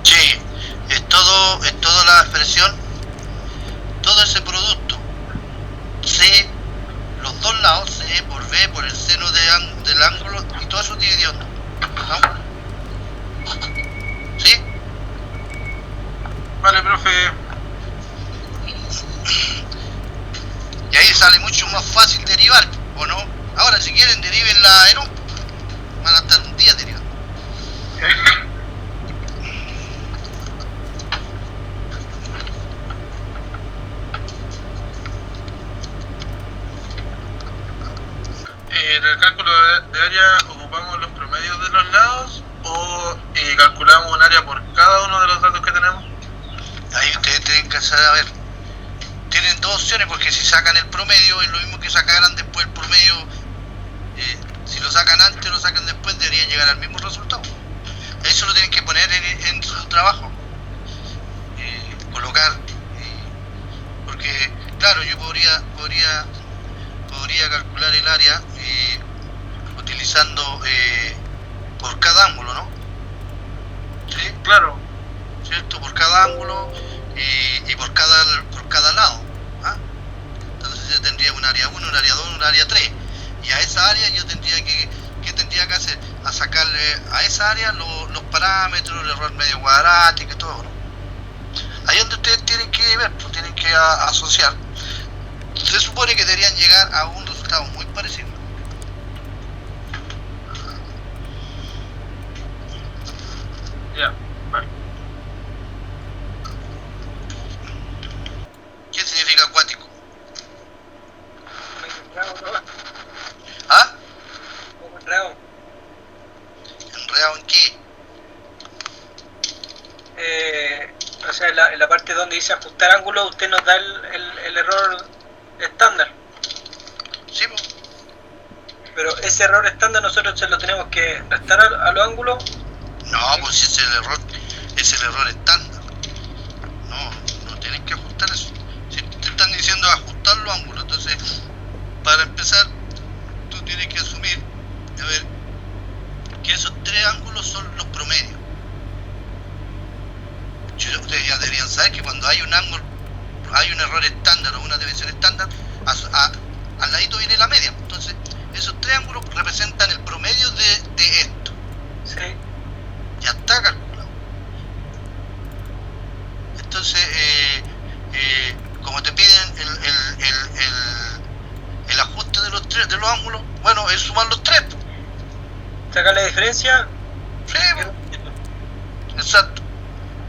Speaker 1: Sí, es todo la expresión, todo ese producto, C, los dos lados, C por B por el seno del ángulo y todo eso dividido en dos, ¿no? ¿Sí?
Speaker 5: Vale, profe.
Speaker 1: Y ahí sale mucho más fácil derivar, ¿o no? Ahora si quieren deriven la aerón, van a estar un día derivando.
Speaker 5: En el cálculo de área ocupamos los promedios de los lados o calculamos un área por cada uno de los datos que tenemos.
Speaker 1: Ahí ustedes tienen que saber, tienen dos opciones porque si sacan el promedio es lo mismo que sacaran después el promedio, si lo sacan antes o lo sacan después deberían llegar al mismo resultado. Eso lo tienen que poner en su trabajo, colocar, porque claro, yo podría calcular el área utilizando por cada ángulo, ¿no? ¿Sí?
Speaker 5: Claro.
Speaker 1: ¿Cierto? Por cada ángulo y por cada lado. ¿Ah? Entonces yo tendría un área 1, un área 2, un área 3. Y a esa área yo tendría que, ¿qué tendría que hacer? A sacarle a esa área los parámetros, el error medio cuadrático y todo, ¿no? Ahí es donde ustedes tienen que ver, pues tienen que asociar. Se supone que deberían llegar a un resultado muy parecido.
Speaker 5: Ya, vale.
Speaker 1: ¿Qué significa acuático?
Speaker 2: ¿Ah? donde dice ajustar ángulo, usted nos da el error estándar.
Speaker 1: ¿Sí? Po?
Speaker 2: Pero ese error estándar nosotros se lo tenemos que restar a los ángulos.
Speaker 1: No, pues si es el error estándar. No tienes que ajustar eso. Si te están diciendo ajustar los ángulos, entonces, para empezar, tú tienes que asumir, a ver, que esos 3 ángulos son los promedios. Ustedes ya deberían saber que cuando hay un ángulo, hay un error estándar o una desviación estándar, al ladito viene la media. Entonces, esos 3 ángulos representan el promedio de esto.
Speaker 2: Sí.
Speaker 1: Ya está calculado. Entonces, como te piden el ajuste de los ángulos, bueno, es sumar los 3.
Speaker 2: Sacar la diferencia.
Speaker 1: Sí, exacto.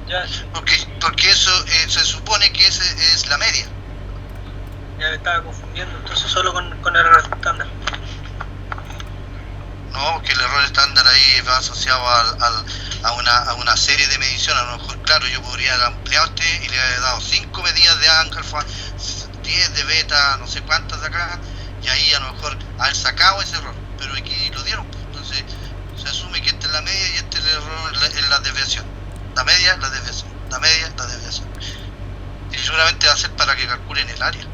Speaker 2: Ya,
Speaker 1: Porque eso se supone que ese es la media.
Speaker 2: ya me estaba confundiendo, entonces solo con el error estándar.
Speaker 1: No, porque el error estándar ahí va asociado a una serie de mediciones. A lo mejor, claro, yo podría haber ampliado y le haber dado 5 medidas de alfa, 10 de beta, no sé cuántas de acá, y ahí a lo mejor haber sacado ese error. Pero aquí lo dieron, entonces se asume que esta es la media y este es el error en la desviación. La media es la desviación, la media es la desviación. Y seguramente va a ser para que calculen el área.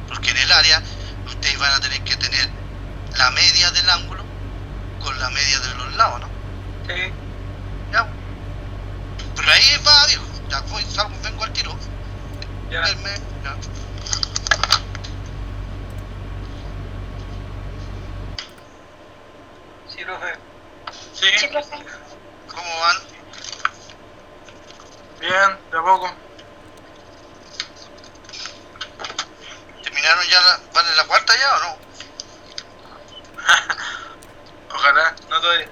Speaker 1: Porque en el área ustedes van a tener que tener la media del ángulo con la media de los lados, ¿no?
Speaker 2: Sí.
Speaker 1: Ya. Pero ahí va, viejo. Ya vengo al tiro.
Speaker 2: Ya.
Speaker 1: Verme, ya.
Speaker 2: Sí, profe.
Speaker 5: Sí,
Speaker 4: Sí, profe.
Speaker 1: ¿Cómo van?
Speaker 5: bien, de a poco.
Speaker 1: ¿Terminaron ya? ¿Van en la cuarta ya o no?
Speaker 5: Ojalá, no todavía.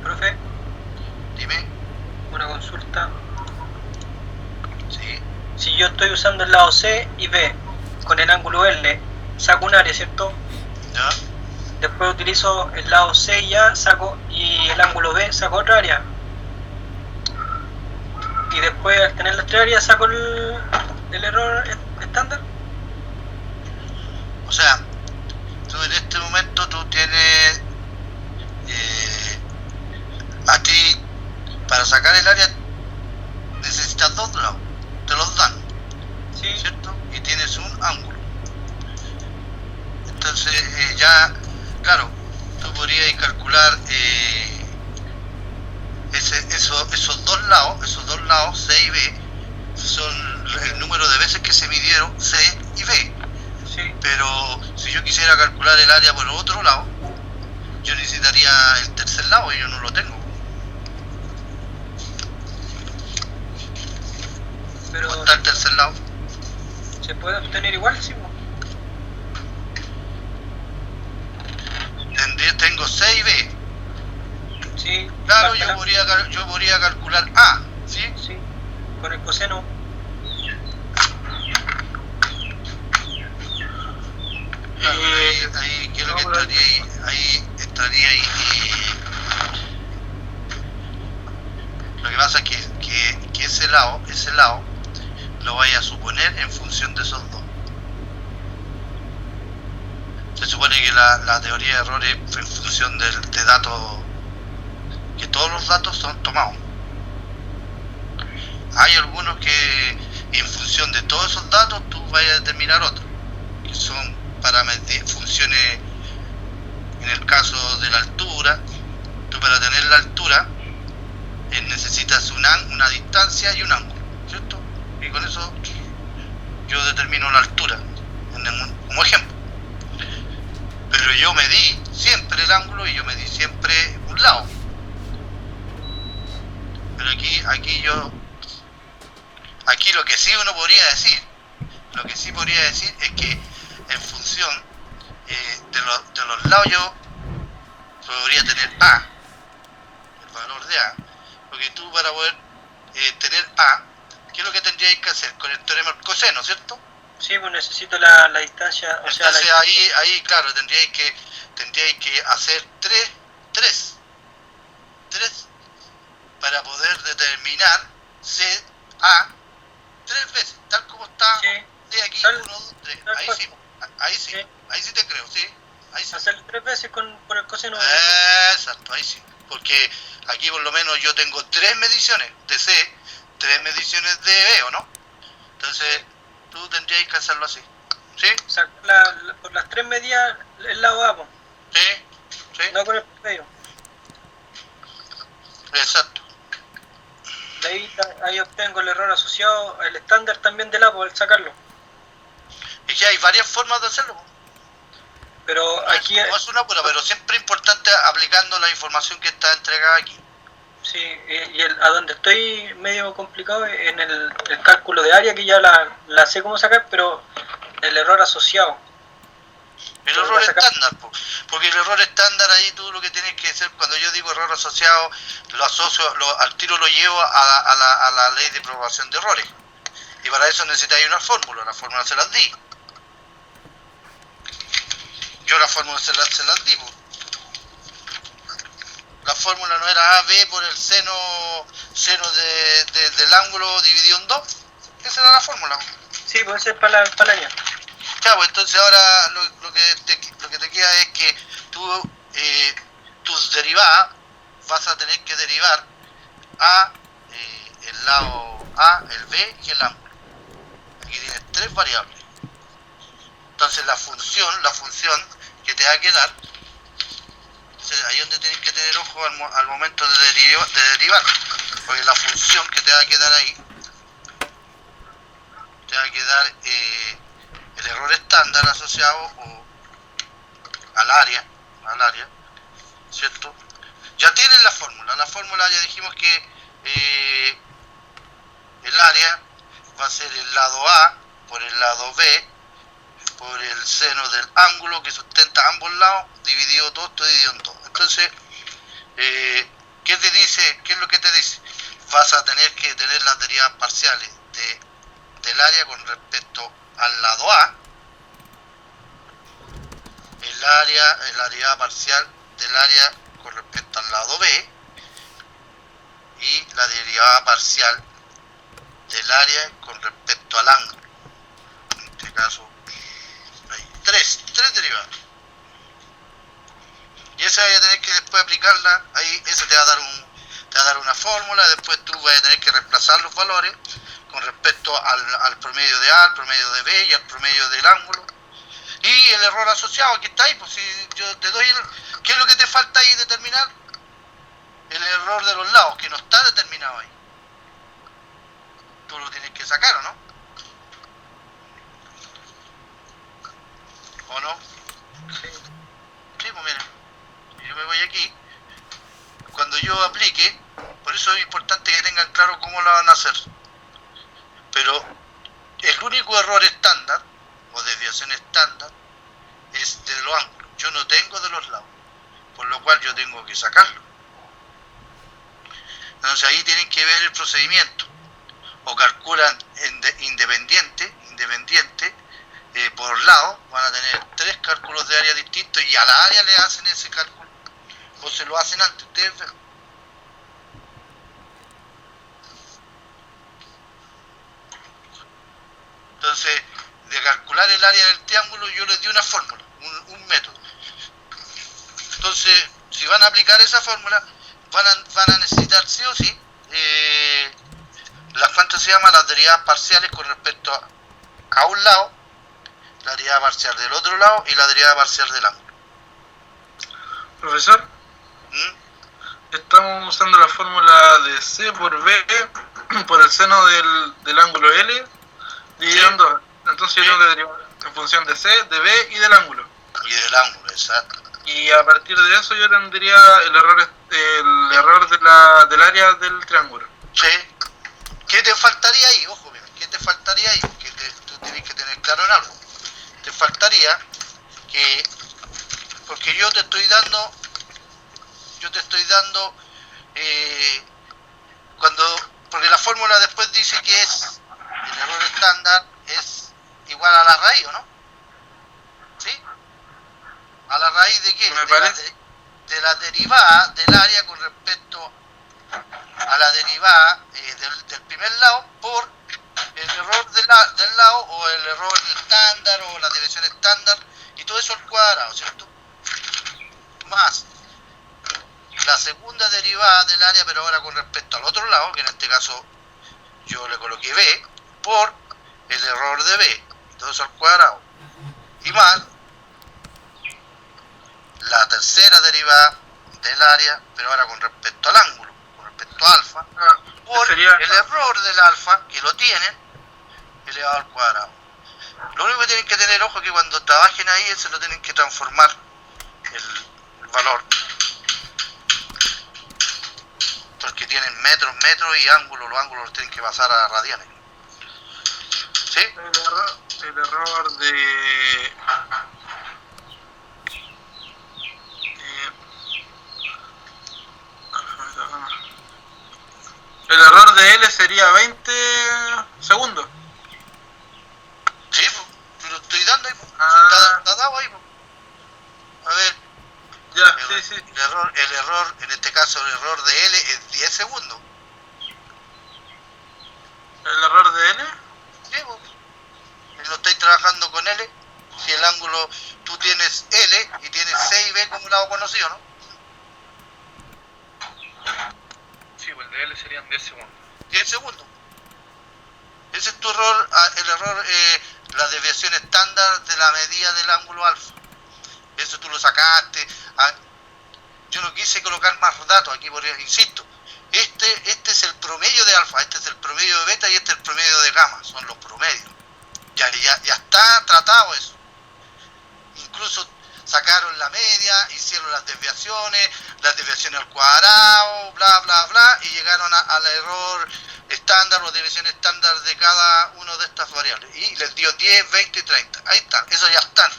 Speaker 2: Profe,
Speaker 1: Dime.
Speaker 2: una consulta.
Speaker 1: Sí.
Speaker 2: Si yo estoy usando el lado C y B con el ángulo L, saco un área, ¿cierto?
Speaker 1: Ya.
Speaker 2: Después utilizo el lado C y A, saco, y el ángulo B, saco otra área. Y después, al tener las 3 áreas, saco el error estándar.
Speaker 1: O sea, tú en este momento tú tienes a ti para sacar el área necesitas 2 lados, te los dan,
Speaker 2: Sí.
Speaker 1: ¿cierto? Y tienes un ángulo. Entonces ya, claro, tú podrías calcular esos dos lados, C y B, son el número de veces que se midieron C y B.
Speaker 2: Sí.
Speaker 1: Pero si yo quisiera calcular el área por otro lado, yo necesitaría el tercer lado y yo no lo tengo.
Speaker 2: Pero
Speaker 1: ¿Dónde está el tercer lado?
Speaker 2: se puede obtener igual, sí.
Speaker 1: Tengo C y B.
Speaker 2: Sí.
Speaker 1: Claro,
Speaker 2: basta
Speaker 1: yo podría calcular A, ¿sí?
Speaker 2: Sí. Con el coseno.
Speaker 1: Claro, ahí ¿qué es lo que estaría ahí? Ahí estaría ahí. Lo que pasa es que ese lado lo vaya a suponer en función de esos dos. Se supone que la teoría de errores fue en función de datos, que todos los datos son tomados. Hay algunos que en función de todos esos datos tú vayas a determinar otros, que son para medir funciones, en el caso de la altura, Tú para tener la altura necesitas una distancia y un ángulo, ¿cierto? Y con eso yo determino la altura como ejemplo. Pero yo medí siempre el ángulo y yo medí siempre un lado. Pero aquí lo que sí uno podría decir, es que en función de los lados yo podría tener A, el valor de A, porque tú para poder tener A, ¿qué es lo que tendríais que hacer? Con el teorema del coseno, ¿cierto?
Speaker 2: Sí, pues necesito la distancia, o sea,
Speaker 1: Entonces ahí claro, tendríais que hacer tres para poder determinar CA 3 veces, tal como está
Speaker 2: sí,
Speaker 1: de aquí,
Speaker 2: tal-
Speaker 1: 1, 2, 3,
Speaker 2: tal
Speaker 1: ahí
Speaker 2: cual.
Speaker 1: sí,
Speaker 2: Sí.
Speaker 1: ahí sí te creo, sí, ahí sí.
Speaker 2: hacer 3 veces por el coseno.
Speaker 1: Exacto, ahí sí, porque aquí por lo menos yo tengo 3 mediciones de C, 3 mediciones de B, ¿o no? Entonces tú tendrías que hacerlo así, ¿sí?
Speaker 2: Sacar por las 3 medidas el lado A, pues,
Speaker 1: Sí,
Speaker 2: no con el medio.
Speaker 1: exacto.
Speaker 2: De ahí obtengo el error asociado al estándar también del A, al sacarlo.
Speaker 1: Y que hay varias formas de hacerlo.
Speaker 2: Pero aquí,
Speaker 1: No es una pura, pero siempre es importante aplicando la información que está entregada aquí.
Speaker 2: sí, y a donde estoy medio complicado es en el cálculo de área, que ya la sé cómo sacar, pero el error asociado.
Speaker 1: El
Speaker 2: Lo
Speaker 1: error
Speaker 2: voy a sacar.
Speaker 1: estándar, porque el error estándar ahí tú lo que tienes que hacer, cuando yo digo error asociado, lo asocio, al tiro lo llevo a la ley de probación de errores. Y para eso necesitáis una fórmula, la fórmula se las di. Yo la fórmula se las di. La fórmula no era AB por el seno del ángulo dividido en 2. Esa era la fórmula.
Speaker 2: Sí, puede ser para la área.
Speaker 1: Claro, pues entonces ahora lo que te queda es que tus derivadas vas a tener que derivar a el lado A, el B y el ángulo. Aquí tienes 3 variables. Entonces la función que te va a quedar, ahí es donde tienes que tener ojo al momento de derivar, porque la función que te va a quedar ahí, te va a quedar el error estándar asociado al área, ¿cierto? Ya tienes la fórmula ya dijimos que el área va a ser el lado A por el lado B por el seno del ángulo que sustenta ambos lados, dividido todo esto dividido en 2. Entonces, ¿qué te dice? ¿Qué es lo que te dice? Vas a tener que tener las derivadas parciales del área con respecto al lado A, la derivada parcial del área con respecto al lado B y la derivada parcial del área con respecto al ángulo. En este caso hay tres derivadas. Y esa vas a tener que después aplicarla, ahí esa te va a dar una fórmula, después tú vas a tener que reemplazar los valores con respecto al promedio de A, al promedio de B y al promedio del ángulo. Y el error asociado que está ahí, pues si yo te doy ¿qué es lo que te falta ahí determinar? El error de los lados, que no está determinado ahí. Tú lo tienes que sacar, ¿o no? ¿O no? Sí, pues mira, yo me voy aquí. Cuando yo aplique, por eso es importante que tengan claro cómo lo van a hacer. Pero el único error estándar, o desviación estándar, es de los ángulos. Yo no tengo de los lados, por lo cual yo tengo que sacarlo. Entonces ahí tienen que ver el procedimiento. O calculan independiente, por lado, van a tener 3 cálculos de área distintos y a la área le hacen ese cálculo. O se lo hacen antes, ustedes ven. Entonces, de calcular el área del triángulo, yo les di una fórmula, un método. Entonces, si van a aplicar esa fórmula, van a necesitar sí o sí las derivadas parciales con respecto a un lado, la derivada parcial del otro lado y la derivada parcial del ángulo.
Speaker 5: Profesor, estamos usando la fórmula de C por B por el seno del ángulo L dividido en 2. Entonces yo tengo que derivar en función de C, de B y del ángulo.
Speaker 1: Y del ángulo, exacto.
Speaker 5: Y a partir de eso yo tendría el error del área del triángulo.
Speaker 1: Sí. ¿Qué te faltaría ahí? Ojo, mira, ¿qué te faltaría ahí? Que tú tienes que tener claro en algo. Te faltaría que, porque yo te estoy dando, porque la fórmula después dice que es, el error estándar es igual a la raíz, ¿o no? ¿Sí? ¿A la raíz de qué?
Speaker 5: Me parece.
Speaker 1: De la derivada del área con respecto a la derivada del primer lado por el error del lado o el error estándar o la desviación estándar y todo eso al cuadrado, ¿cierto? Más la segunda derivada del área, pero ahora con respecto al otro lado, que en este caso yo le coloqué B, por el error de B, todo eso al cuadrado, y más la tercera derivada del área, pero ahora con respecto al ángulo, con respecto a alfa, por
Speaker 5: sería
Speaker 1: el error del alfa, que lo tienen, elevado al cuadrado. Lo único que tienen que tener ojo es que cuando trabajen ahí, se lo tienen que transformar el valor, porque tienen metros y ángulos, los ángulos los tienen que pasar a radianes. ¿Sí?
Speaker 5: El error de... El error de L sería 20 segundos.
Speaker 1: Sí, pues, lo estoy dando ahí, pues. Está dado ahí, pues. A ver,
Speaker 5: Ya, sí.
Speaker 1: el error, en este caso el error de L es 10 segundos.
Speaker 5: ¿El error de L?
Speaker 1: Sí, pues. Lo estáis trabajando con L. Si el ángulo, tú tienes L y tienes C y B como lado conocido, ¿no?
Speaker 3: Sí, pues el de L serían 10 segundos.
Speaker 1: 10 segundos. Ese es tu error, el error, la desviación estándar de la medida del ángulo alfa. Eso tú lo sacaste. Yo no quise colocar más datos aquí, porque insisto, este es el promedio de alfa, este es el promedio de beta y este es el promedio de gamma, son los promedios. Ya está tratado eso. Incluso sacaron la media, hicieron las desviaciones al cuadrado, bla, y llegaron al error estándar o desviación estándar de cada una de estas variables. Y les dio 10, 20 y 30. Ahí están, esos ya están.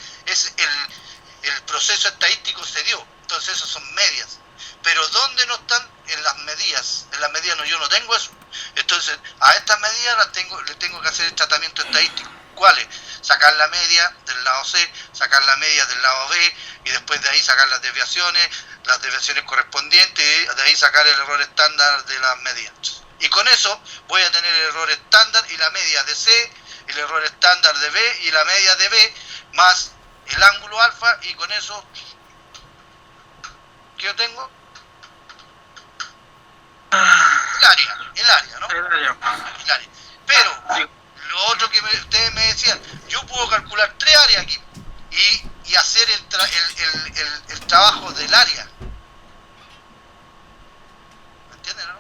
Speaker 1: El proceso estadístico se dio. Entonces esos son medias. Pero ¿dónde no están? En las medidas. En las medidas no, yo no tengo eso. Entonces a estas medidas le tengo que hacer el tratamiento estadístico. ¿Cuáles? Sacar la media del lado C, sacar la media del lado B y después de ahí sacar las desviaciones correspondientes y de ahí sacar el error estándar de las medidas. Y con eso voy a tener el error estándar y la media de C, el error estándar de B y la media de B más el ángulo alfa y con eso, ¿qué yo tengo? El área, ¿no?
Speaker 5: El área.
Speaker 1: El área. Pero lo otro que ustedes me decían, yo puedo calcular 3 áreas aquí y hacer el trabajo del área. ¿Me entienden, no?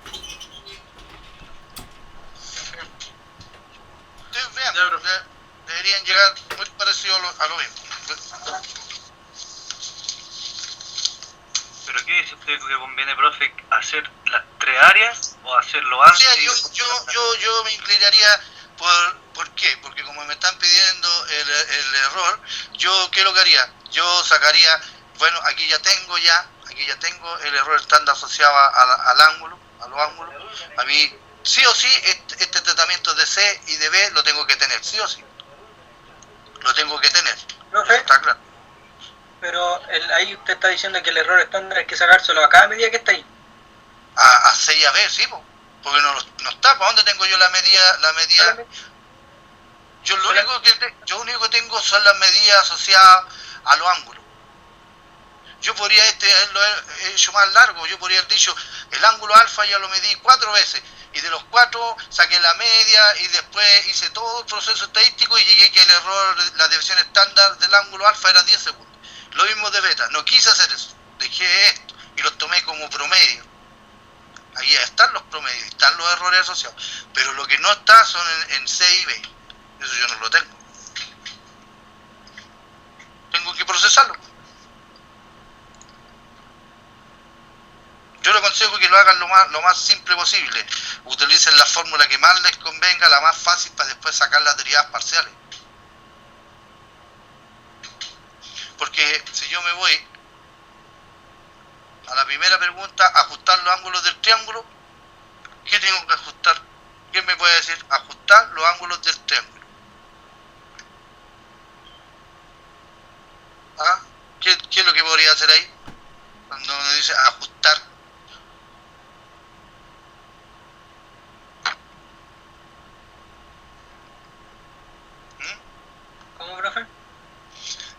Speaker 1: Ustedes vean, deberían llegar muy parecido a lo mismo.
Speaker 3: ¿Pero qué dice usted que conviene, profe, hacer las 3 áreas o hacerlo antes?
Speaker 1: O sea, yo me inclinaría ¿por qué? Porque como me están pidiendo el error, yo ¿qué es lo que haría? Yo sacaría, bueno, aquí ya tengo el error estándar asociado al ángulo, a los ángulos. A mí, sí o sí, este tratamiento de C y de B lo tengo que tener, sí o sí. Lo tengo que tener.
Speaker 2: Profe,
Speaker 1: Está claro.
Speaker 2: pero ahí usted está diciendo que el error estándar hay que sacárselo a cada medida que está ahí.
Speaker 1: A C y a B, sí, porque no está. ¿Para dónde tengo yo la medida? Yo lo único que tengo son las medidas asociadas a los ángulos. Yo podría haberlo hecho más largo, yo podría haber dicho el ángulo alfa ya lo medí 4 veces y de los 4 saqué la media y después hice todo el proceso estadístico y llegué que el error, la desviación estándar del ángulo alfa era 10 segundos. Lo mismo de beta, no quise hacer eso, dejé esto y lo tomé como promedio. Ahí están los promedios, están los errores asociados. Pero lo que no está son en C y B. Eso yo no lo tengo. Tengo que procesarlo. Yo le aconsejo que lo hagan lo más simple posible. Utilicen la fórmula que más les convenga, la más fácil, para después sacar las derivadas parciales. Porque si yo me voy a la primera pregunta, ajustar los ángulos del triángulo, ¿qué tengo que ajustar? ¿Quién me puede decir? Ajustar los ángulos del triángulo. ¿Ah? ¿Qué es lo que podría hacer ahí? Cuando me dice ajustar.
Speaker 2: ¿Cómo, profe?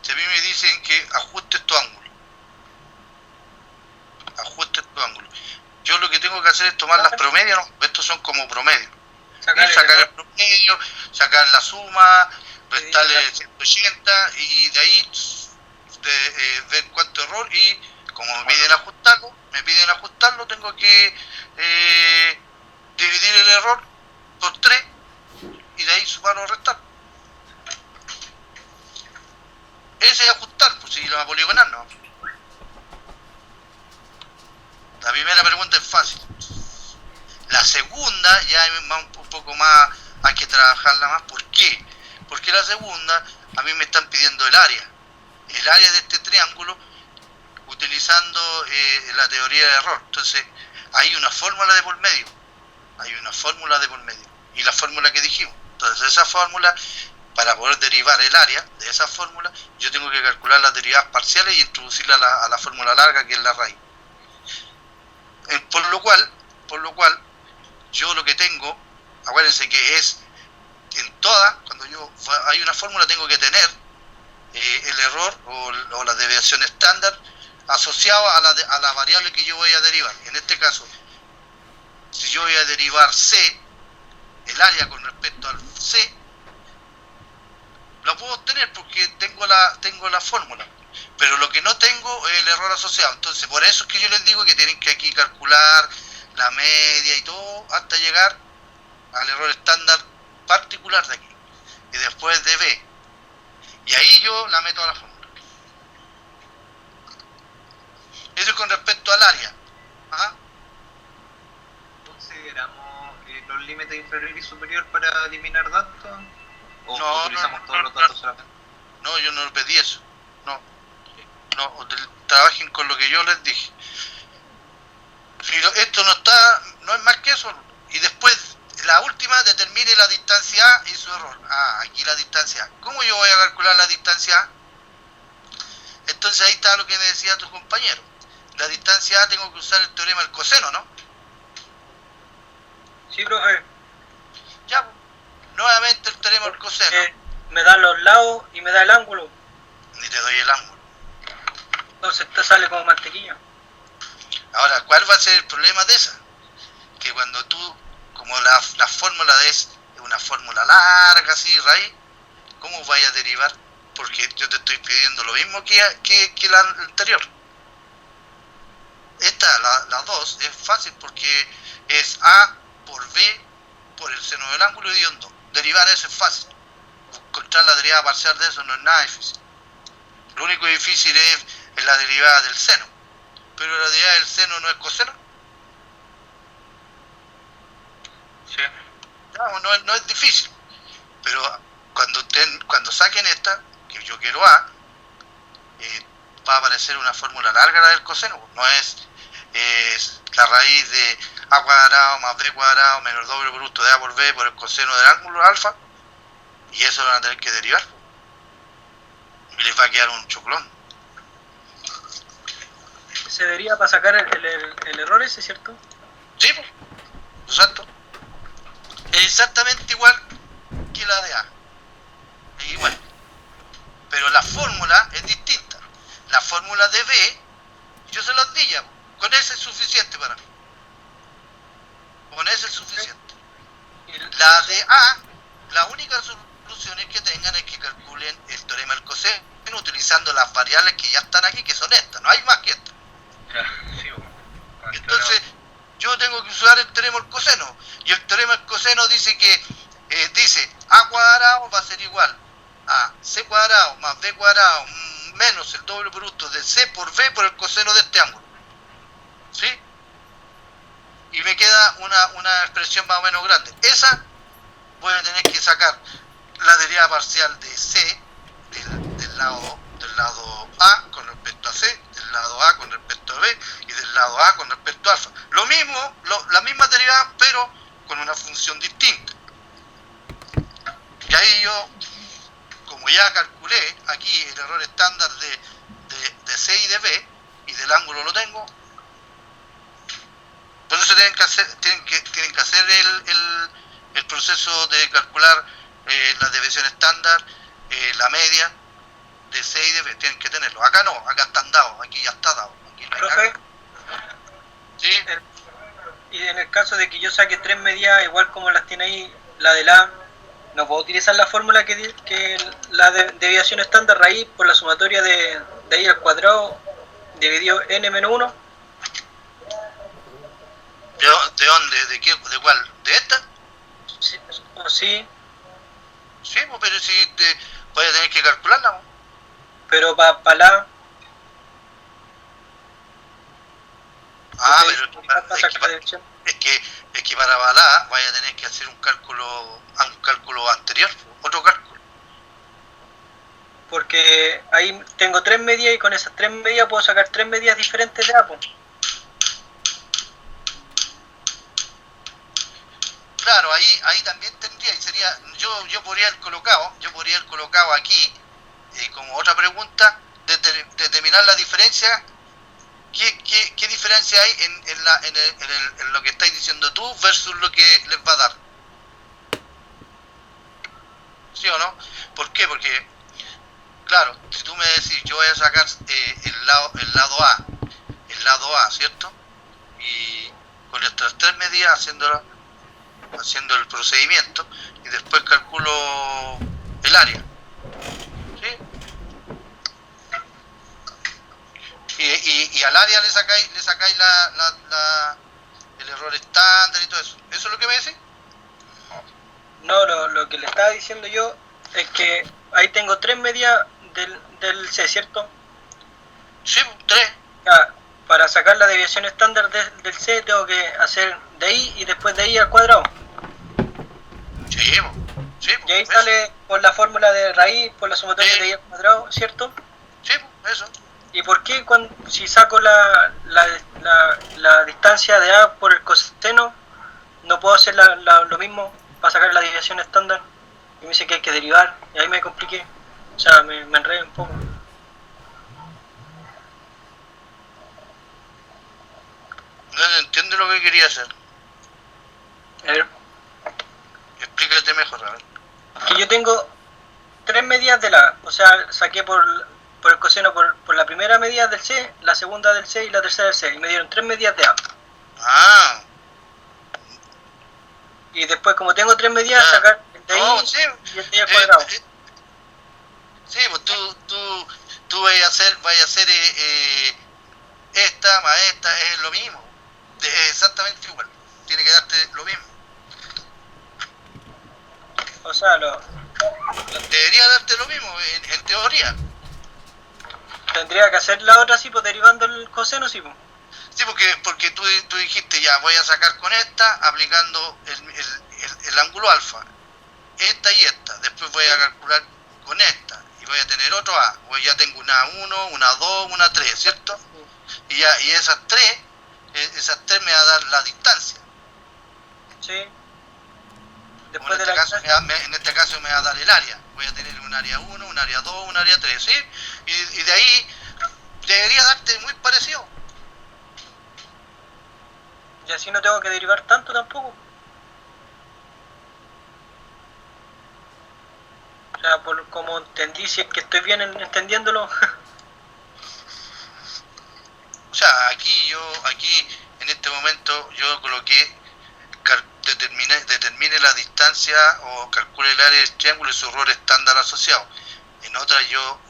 Speaker 1: Si a mí me dicen que ajuste estos ángulos, yo lo que tengo que hacer es tomar las promedios, ¿no? Estos son como promedios. Sacar el promedio, sacar la suma, restarle 180 y de ahí ver cuánto error, y como me piden ajustarlo, tengo que dividir el error por 3 y de ahí sumar o restar. Ese es ajustar, pues si lo va a poligonar, no. La primera pregunta es fácil. La segunda ya es un poco más, hay que trabajarla más. ¿Por qué? Porque la segunda, a mí me están pidiendo el área de este triángulo, utilizando la teoría de error. Entonces, hay una fórmula de por medio. Y la fórmula que dijimos. Entonces, esa fórmula, para poder derivar el área de esa fórmula, yo tengo que calcular las derivadas parciales y introducirla a la fórmula larga, que es la raíz. Por lo cual, yo lo que tengo, acuérdense que es en toda, cuando hay una fórmula, tengo que tener el error o la desviación estándar asociado a la variable que yo voy a derivar. En este caso, si yo voy a derivar C, el área con respecto al C, lo puedo obtener porque tengo la fórmula, pero lo que no tengo es el error asociado. Entonces, por eso es que yo les digo que tienen que aquí calcular la media y todo hasta llegar al error estándar particular de aquí, y después de B, y ahí yo la meto a la fórmula. Eso es con respecto al área. ¿Ah?
Speaker 9: ¿Consideramos los límites inferior y superior para eliminar datos? ¿O
Speaker 1: No,
Speaker 9: utilizamos todos los datos solamente?
Speaker 1: No, yo no pedí eso. No, trabajen con lo que yo les dije. Esto no es más que eso. Y después, la última, determine la distancia A y su error. Aquí la distancia A. ¿Cómo yo voy a calcular la distancia A? Entonces ahí está lo que me decía tu compañero. La distancia A tengo que usar el teorema del coseno, ¿no?
Speaker 2: Sí, profe.
Speaker 1: Ya, nuevamente el teorema del coseno.
Speaker 2: Me da los lados y me da el ángulo.
Speaker 1: Ni te doy el ángulo.
Speaker 2: Entonces te sale como mantequilla.
Speaker 1: Ahora, ¿cuál va a ser el problema de esa? Que cuando tú, como la fórmula es una fórmula larga, así, raíz, ¿cómo vaya a derivar? Porque yo te estoy pidiendo lo mismo que la anterior. Esta, la 2, es fácil porque es A por B por el seno del ángulo y dio 2. Derivar eso es fácil. Encontrar la derivada parcial de eso no es nada difícil. Lo único difícil es la derivada del seno. Pero la derivada del seno no es coseno.
Speaker 3: Sí.
Speaker 1: No es difícil. Pero cuando saquen esta, que yo quiero A, va a aparecer una fórmula larga, la del coseno. No es la raíz de A cuadrado más B cuadrado menos el doble producto de A por B por el coseno del ángulo alfa. Y eso lo van a tener que derivar. Y les va a quedar un choclón.
Speaker 2: Se debería para sacar el error ese, ¿cierto?
Speaker 1: Sí, exacto. Es exactamente igual que la de A. Es igual. Pero la fórmula es distinta. La fórmula de B, yo se las di ya. Con ese es suficiente para mí. Con ese es suficiente. La de A, la única solución que tengan es que calculen el teorema del coseno utilizando las variables que ya están aquí, que son estas. No hay más que estas.
Speaker 3: Sí,
Speaker 1: Entonces, yo tengo que usar el teorema del coseno. Y el teorema del coseno dice que dice a cuadrado va a ser igual a c cuadrado más b cuadrado menos el doble producto de c por b por el coseno de este ángulo. ¿Sí? Y me queda una expresión más o menos grande. Esa voy a tener que sacar la derivada parcial de c del lado A con respecto a C, del lado A con respecto a B y del lado A con respecto a alfa. Lo mismo, la misma derivada, pero con una función distinta. Y ahí yo, como ya calculé aquí el error estándar de C y de B, y del ángulo lo tengo, por eso tienen que hacer el proceso de calcular la desviación estándar, la media de C y de B, tienen que tenerlo. Acá no, acá están dados, aquí ya está dado. Aquí no hay
Speaker 2: Profe,
Speaker 1: nada. ¿Sí?
Speaker 2: y en el caso de que yo saque 3 medidas, igual como las tiene ahí, la de la, ¿no puedo utilizar la fórmula que la desviación estándar raíz por la sumatoria de i al cuadrado dividido n menos 1?
Speaker 1: ¿De dónde? ¿De qué? ¿De cuál? ¿De esta?
Speaker 2: Sí, sí,
Speaker 1: Sí, pues, pero si voy a tener que calcularla. ¿No?
Speaker 2: pero para la...
Speaker 1: Ah,
Speaker 2: porque
Speaker 1: pero
Speaker 2: para sacar la dirección.
Speaker 1: es que para Balá vaya a tener que hacer un cálculo anterior, otro cálculo.
Speaker 2: Porque ahí tengo 3 medidas y con esas 3 medidas puedo sacar 3 medidas diferentes de A, pues.
Speaker 1: Claro, ahí también tendría, y sería, yo podría haber colocado aquí, como otra pregunta, determinar la diferencia. ¿Qué diferencia hay en lo que estáis diciendo tú versus lo que les va a dar? ¿Sí o no? ¿Por qué? Porque, claro, si tú me decís, yo voy a sacar el lado A, ¿cierto? Y con estas 3 medidas haciendo el procedimiento, y después calculo el área. ¿Sí? Y al área le sacáis el error estándar y todo eso. ¿Eso es lo que me decís?
Speaker 2: No, lo que le estaba diciendo yo es que ahí tengo 3 medidas del C, ¿cierto?
Speaker 1: Sí, 3.
Speaker 2: Para sacar la desviación estándar del C tengo que hacer de I y después de I al cuadrado.
Speaker 1: Sí,
Speaker 2: Y ahí
Speaker 1: eso.
Speaker 2: sale por la fórmula de raíz, por la sumatoria
Speaker 1: Sí.
Speaker 2: de I al cuadrado, ¿cierto?
Speaker 1: Sí, eso.
Speaker 2: ¿Y por qué si saco la distancia de A por el coseno, no puedo hacer lo mismo para sacar la desviación estándar? Y me dice que hay que derivar, y ahí me compliqué. O sea, me enredé un poco.
Speaker 1: No entiendo lo que quería hacer.
Speaker 2: A ver,
Speaker 1: Explícate mejor, a ver.
Speaker 2: que yo tengo 3 medidas de la A, o sea, saqué por el coseno por la primera medida del C, la segunda del C y la tercera del C, y me dieron 3 medidas de A.
Speaker 1: Ah,
Speaker 2: Y después, como tengo 3 medidas,
Speaker 1: Ah.
Speaker 2: sacar el de
Speaker 1: no,
Speaker 2: I
Speaker 1: sí.
Speaker 2: y el de I al cuadrado.
Speaker 1: Sí, pues tú vayas a hacer esta más esta, es lo mismo. Es exactamente igual. Tiene que darte lo mismo.
Speaker 2: O sea,
Speaker 1: Debería darte lo mismo, en teoría.
Speaker 2: tendría que hacer la otra, sí, pues derivando el coseno, sí, pues.
Speaker 1: Sí, porque tú dijiste ya, voy a sacar con esta, aplicando el ángulo alfa. Esta y esta. Después voy a calcular con esta. Y voy a tener otro A. Pues ya tengo una 1, una 2, una 3, ¿cierto? Y esas tres me va a dar la distancia.
Speaker 2: Sí.
Speaker 1: Como
Speaker 2: Después de la
Speaker 1: en este caso me va a dar el área. Voy a tener un área 1, un área 2, un área 3, ¿sí? Y de ahí debería darte muy parecido.
Speaker 2: Y así no tengo que derivar tanto tampoco. O sea, por como entendí, si es que estoy bien entendiéndolo.
Speaker 1: O sea, aquí en este momento yo coloqué determine la distancia o calcule el área del triángulo y su error estándar asociado. En otra yo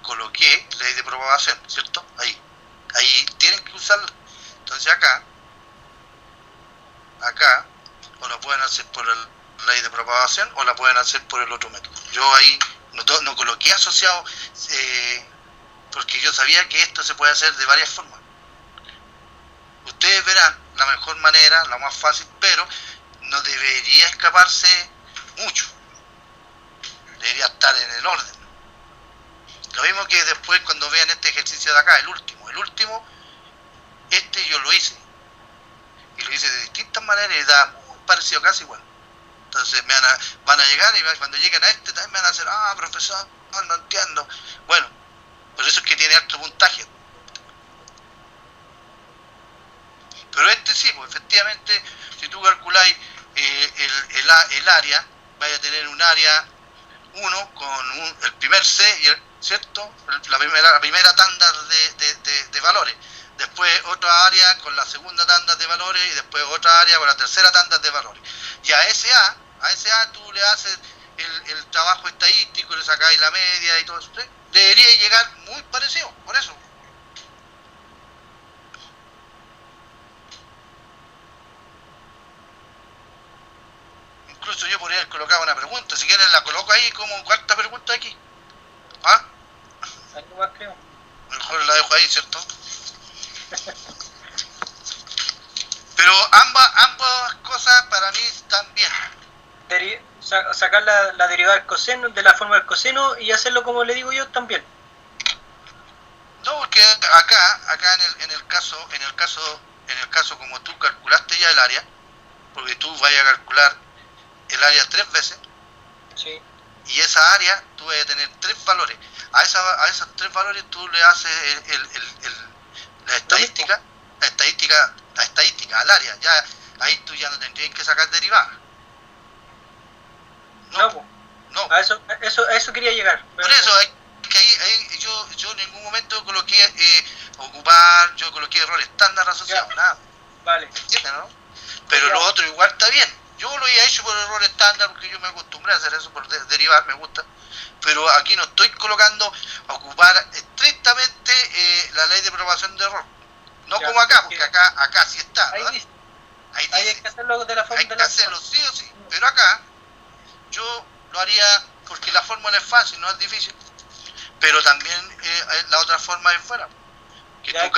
Speaker 1: coloqué ley de propagación, ¿cierto? Ahí tienen que usarla. Entonces acá acá, o la pueden hacer por la ley de propagación, o la pueden hacer por el otro método. Yo ahí no coloqué asociado, porque yo sabía que esto se puede hacer de varias formas. Ustedes verán la mejor manera, la más fácil, pero no debería escaparse mucho. Debería estar en el orden. Lo mismo que después cuando vean este ejercicio de acá, el último, yo lo hice. Y lo hice de distintas maneras y da muy parecido, casi igual. Entonces van a llegar y cuando lleguen a este también me van a hacer, profesor, no entiendo. Bueno, por eso es que tiene alto puntaje. Pero este sí, pues efectivamente, si tú calculáis el área, vaya a tener un área 1 con el primer C, ¿cierto? La primera tanda de valores. Después otra área con la segunda tanda de valores y después otra área con la tercera tanda de valores. Y a ese A tú le haces el trabajo estadístico, le sacáis la media y todo eso. Debería llegar muy parecido, por eso. Incluso yo podría haber colocado una pregunta, si quieren la coloco ahí como cuarta pregunta aquí.
Speaker 2: Algo más creo.
Speaker 1: Mejor la dejo ahí, ¿cierto? Pero ambas cosas para mí están bien.
Speaker 2: Sacar la derivada del coseno, de la forma del coseno, y hacerlo como le digo yo también.
Speaker 1: No, porque acá en el caso como tú calculaste ya el área, porque tú vayas a calcular el área 3 veces,
Speaker 2: sí.
Speaker 1: Y esa área tú vas a tener 3 valores. A esos 3 valores tú le haces la estadística al área. Ya ahí tú ya no tendrías que sacar derivadas. No.
Speaker 2: A eso quería llegar.
Speaker 1: Por eso que ahí yo en ningún momento coloqué yo coloqué error estándar asociado, nada.
Speaker 2: Vale.
Speaker 1: ¿Entiendes, no? Pero lo otro igual está bien. Yo lo había hecho por error estándar porque yo me acostumbré a hacer eso por derivar, me gusta. Pero aquí no estoy colocando a ocupar estrictamente la ley de propagación de error. No como acá, porque acá sí está, ¿verdad? Ahí
Speaker 2: hay que hacerlo de la forma.
Speaker 1: Hay que hacerlo sí o sí. Pero acá yo lo haría porque la fórmula es fácil, no es difícil. Pero también la otra forma es fuera. Que tú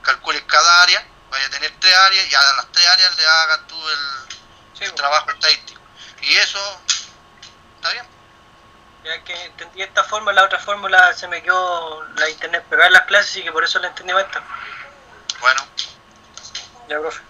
Speaker 1: calcules cada área, vaya a tener 3 áreas y a las 3 áreas le hagas tú el trabajo estadístico. Y eso está bien.
Speaker 2: Ya que entendí esta forma, la otra fórmula se me quedó la internet pegada en las clases y que por eso la entendí más esta.
Speaker 1: Bueno.
Speaker 2: Ya, profe.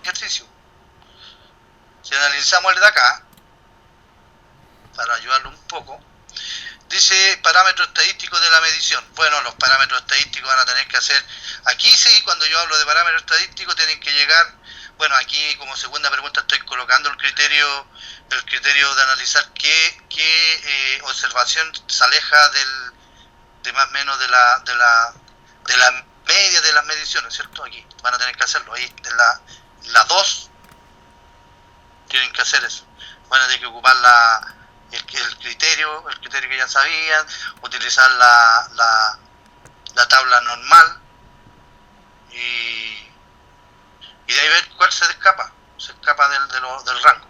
Speaker 1: Ejercicio. Si analizamos el de acá, para ayudarlo un poco, dice parámetros estadísticos de la medición. Bueno, los parámetros estadísticos van a tener que hacer, aquí sí, cuando yo hablo de parámetros estadísticos tienen que llegar, bueno, aquí como segunda pregunta estoy colocando el criterio de analizar qué observación se aleja de más o menos de la media de las mediciones, ¿cierto? Aquí van a tener que hacerlo, ahí de la 2 tienen que hacer eso, van a tener que ocupar el criterio que ya sabían, utilizar la tabla normal y de ahí ver cuál se escapa del rango.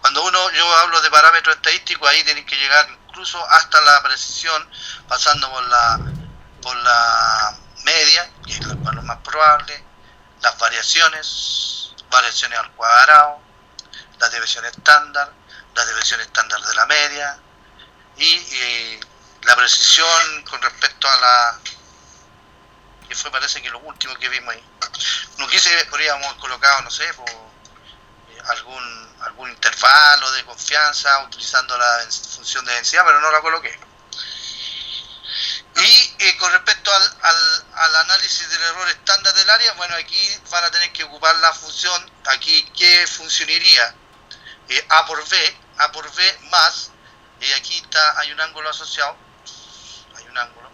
Speaker 1: Cuando yo hablo de parámetros estadísticos, ahí tienen que llegar incluso hasta la precisión, pasando por la media, que es lo más probable, las variaciones al cuadrado, la desviación estándar de la media y la precisión con respecto a la que fue, parece que lo último que vimos ahí. No quise, podríamos haber colocado, no sé, algún intervalo de confianza utilizando la función de densidad, pero no la coloqué. Y con respecto al análisis del error estándar del área, bueno, aquí van a tener que ocupar la función, aquí ¿qué funcionaría? A por B más, y aquí hay un ángulo asociado, un ángulo.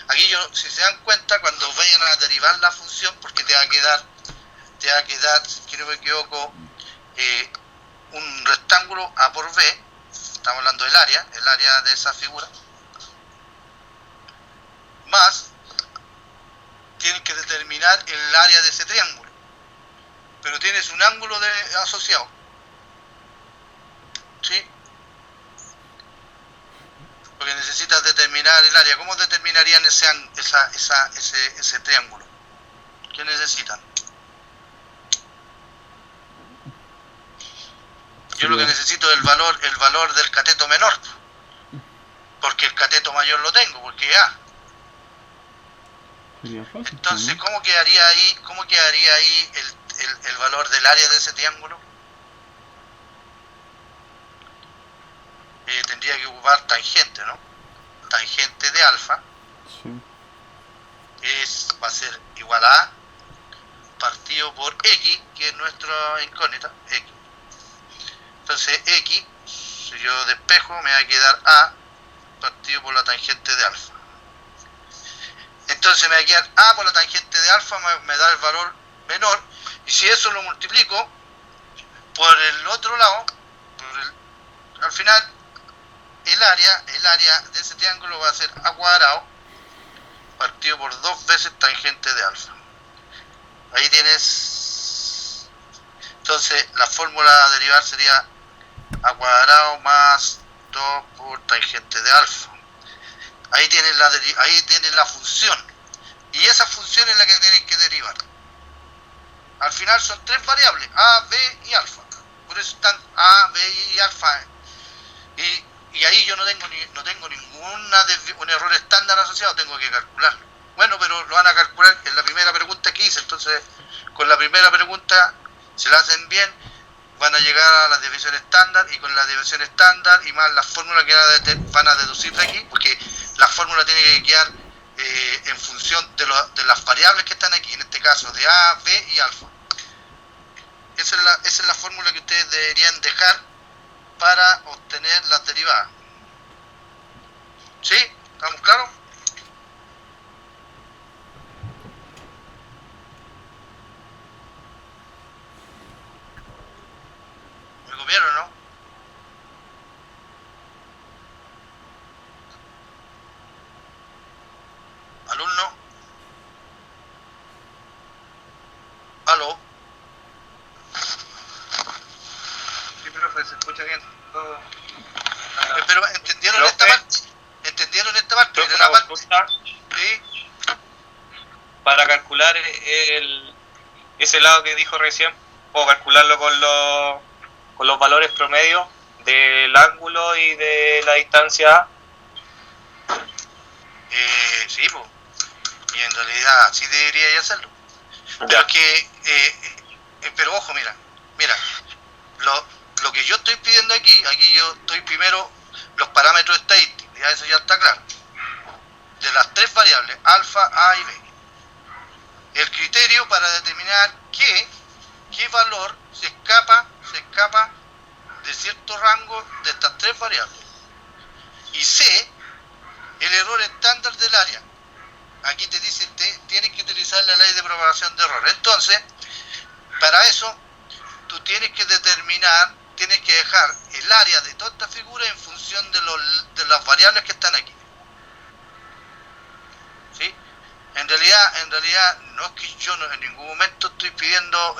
Speaker 1: Aquí si se dan cuenta, cuando vayan a derivar la función, porque te va a quedar, si no me equivoco, un rectángulo A por B, estamos hablando del área de esa figura, más tienen que determinar el área de ese triángulo, pero tienes un ángulo asociado, ¿sí? Porque necesitas determinar el área. ¿Cómo determinarían ese triángulo? ¿Qué necesitan? Yo lo que necesito es el valor del cateto menor, porque el cateto mayor lo tengo, porque es A.
Speaker 6: Sería fácil.
Speaker 1: Entonces, ¿cómo quedaría ahí el valor del área de ese triángulo? Tendría que ocupar tangente, ¿no? Tangente de alfa va a ser igual a A partido por X, que es nuestra incógnita, X. Entonces X, si yo despejo, me va a quedar A partido por la tangente de alfa. Entonces me va a quedar A por la tangente de alfa, me da el valor menor, y si eso lo multiplico por el otro lado, al final el área de ese triángulo va a ser A cuadrado partido por 2 veces tangente de alfa. Ahí tienes. Entonces la fórmula a derivar sería A cuadrado más 2 por tangente de alfa. Ahí tienes la función, y esa función es la que tienes que derivar. Al final son 3 variables, A, B y alfa. Por eso están A, B y alfa. Y ahí yo no tengo un error estándar asociado, tengo que calcularlo. Bueno, pero lo van a calcular en la primera pregunta que hice. Entonces, con la primera pregunta, si la hacen bien, van a llegar a la desviación estándar, y con la desviación estándar y más las fórmulas que van a deducir de aquí, porque la fórmula tiene que quedar en función de las variables que están aquí, en este caso de A, B y alfa. Esa es la fórmula que ustedes deberían dejar para obtener las derivadas. ¿Sí? ¿Estamos claros? ¿Me copiaron o no? ¿Alumno? ¿Aló?
Speaker 9: Sí, profe, se escucha bien todo.
Speaker 1: Pero ¿entendieron
Speaker 8: Profe.
Speaker 1: esta parte? ¿Entendieron esta parte?
Speaker 8: Profe,
Speaker 1: De
Speaker 8: una
Speaker 1: la parte.
Speaker 8: consulta.
Speaker 1: Sí.
Speaker 8: Para calcular ese lado que dijo recién, o calcularlo con los valores promedios del ángulo y de la distancia A.
Speaker 1: Sí, pues. Y en realidad así debería hacerlo.
Speaker 8: Ya.
Speaker 1: Pero ojo, mira, lo que yo estoy pidiendo aquí yo estoy primero los parámetros estadísticos, ya eso ya está claro. De las 3 variables, alfa, A y B. El criterio para determinar qué valor se escapa de cierto rango de estas 3 variables. Y C, el error estándar del área. Aquí te dice, tienes que utilizar la ley de propagación de error. Entonces, para eso, tú tienes que dejar el área de toda esta figura en función de las variables que están aquí. ¿Sí? En realidad, no es que yo en ningún momento estoy pidiendo,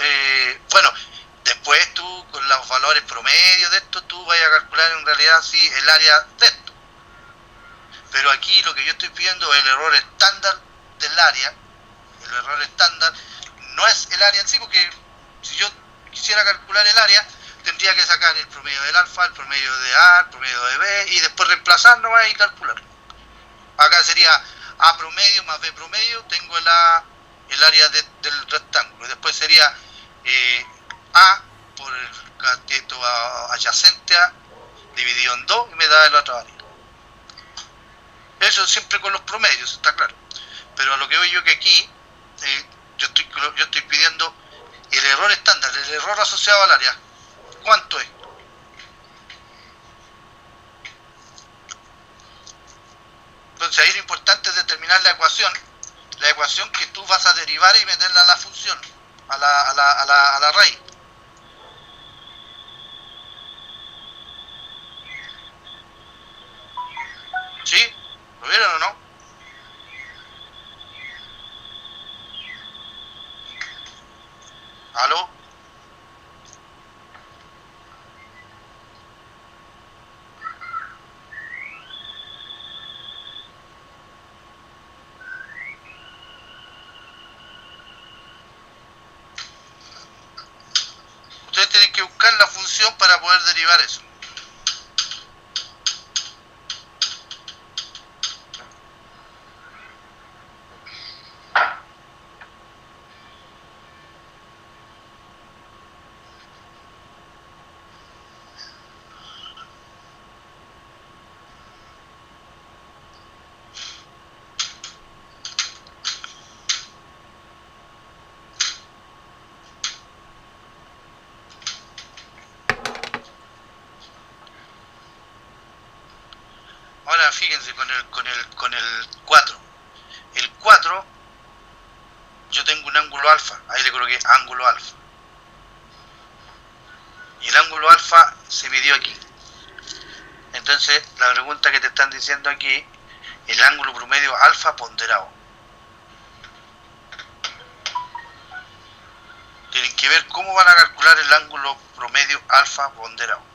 Speaker 1: después tú, con los valores promedios de esto, tú vas a calcular en realidad sí el área de esto. Pero aquí lo que yo estoy pidiendo es el error estándar del área. El error estándar no es el área en sí, porque si yo quisiera calcular el área, tendría que sacar el promedio del alfa, el promedio de A, el promedio de B, y después reemplazar nomás y calcularlo. Acá sería A promedio más B promedio, tengo el área del rectángulo. Después sería A por el cateto adyacente A dividido en 2 y me da la otra variable. Eso siempre con los promedios, está claro. Pero a lo que veo yo que aquí yo estoy pidiendo el error estándar, el error asociado al área. ¿Cuánto es? Entonces ahí lo importante es determinar la ecuación que tú vas a derivar y meterla a la función, a la raíz. ¿Sí? ¿Lo vieron o no? ¿Aló? Ustedes tienen que buscar la función para poder derivar eso. Ahora fíjense con el 4. El 4, yo tengo un ángulo alfa, ahí le coloqué ángulo alfa. Y el ángulo alfa se midió aquí. Entonces, la pregunta que te están diciendo aquí, el ángulo promedio alfa ponderado. Tienen que ver cómo van a calcular el ángulo promedio alfa ponderado.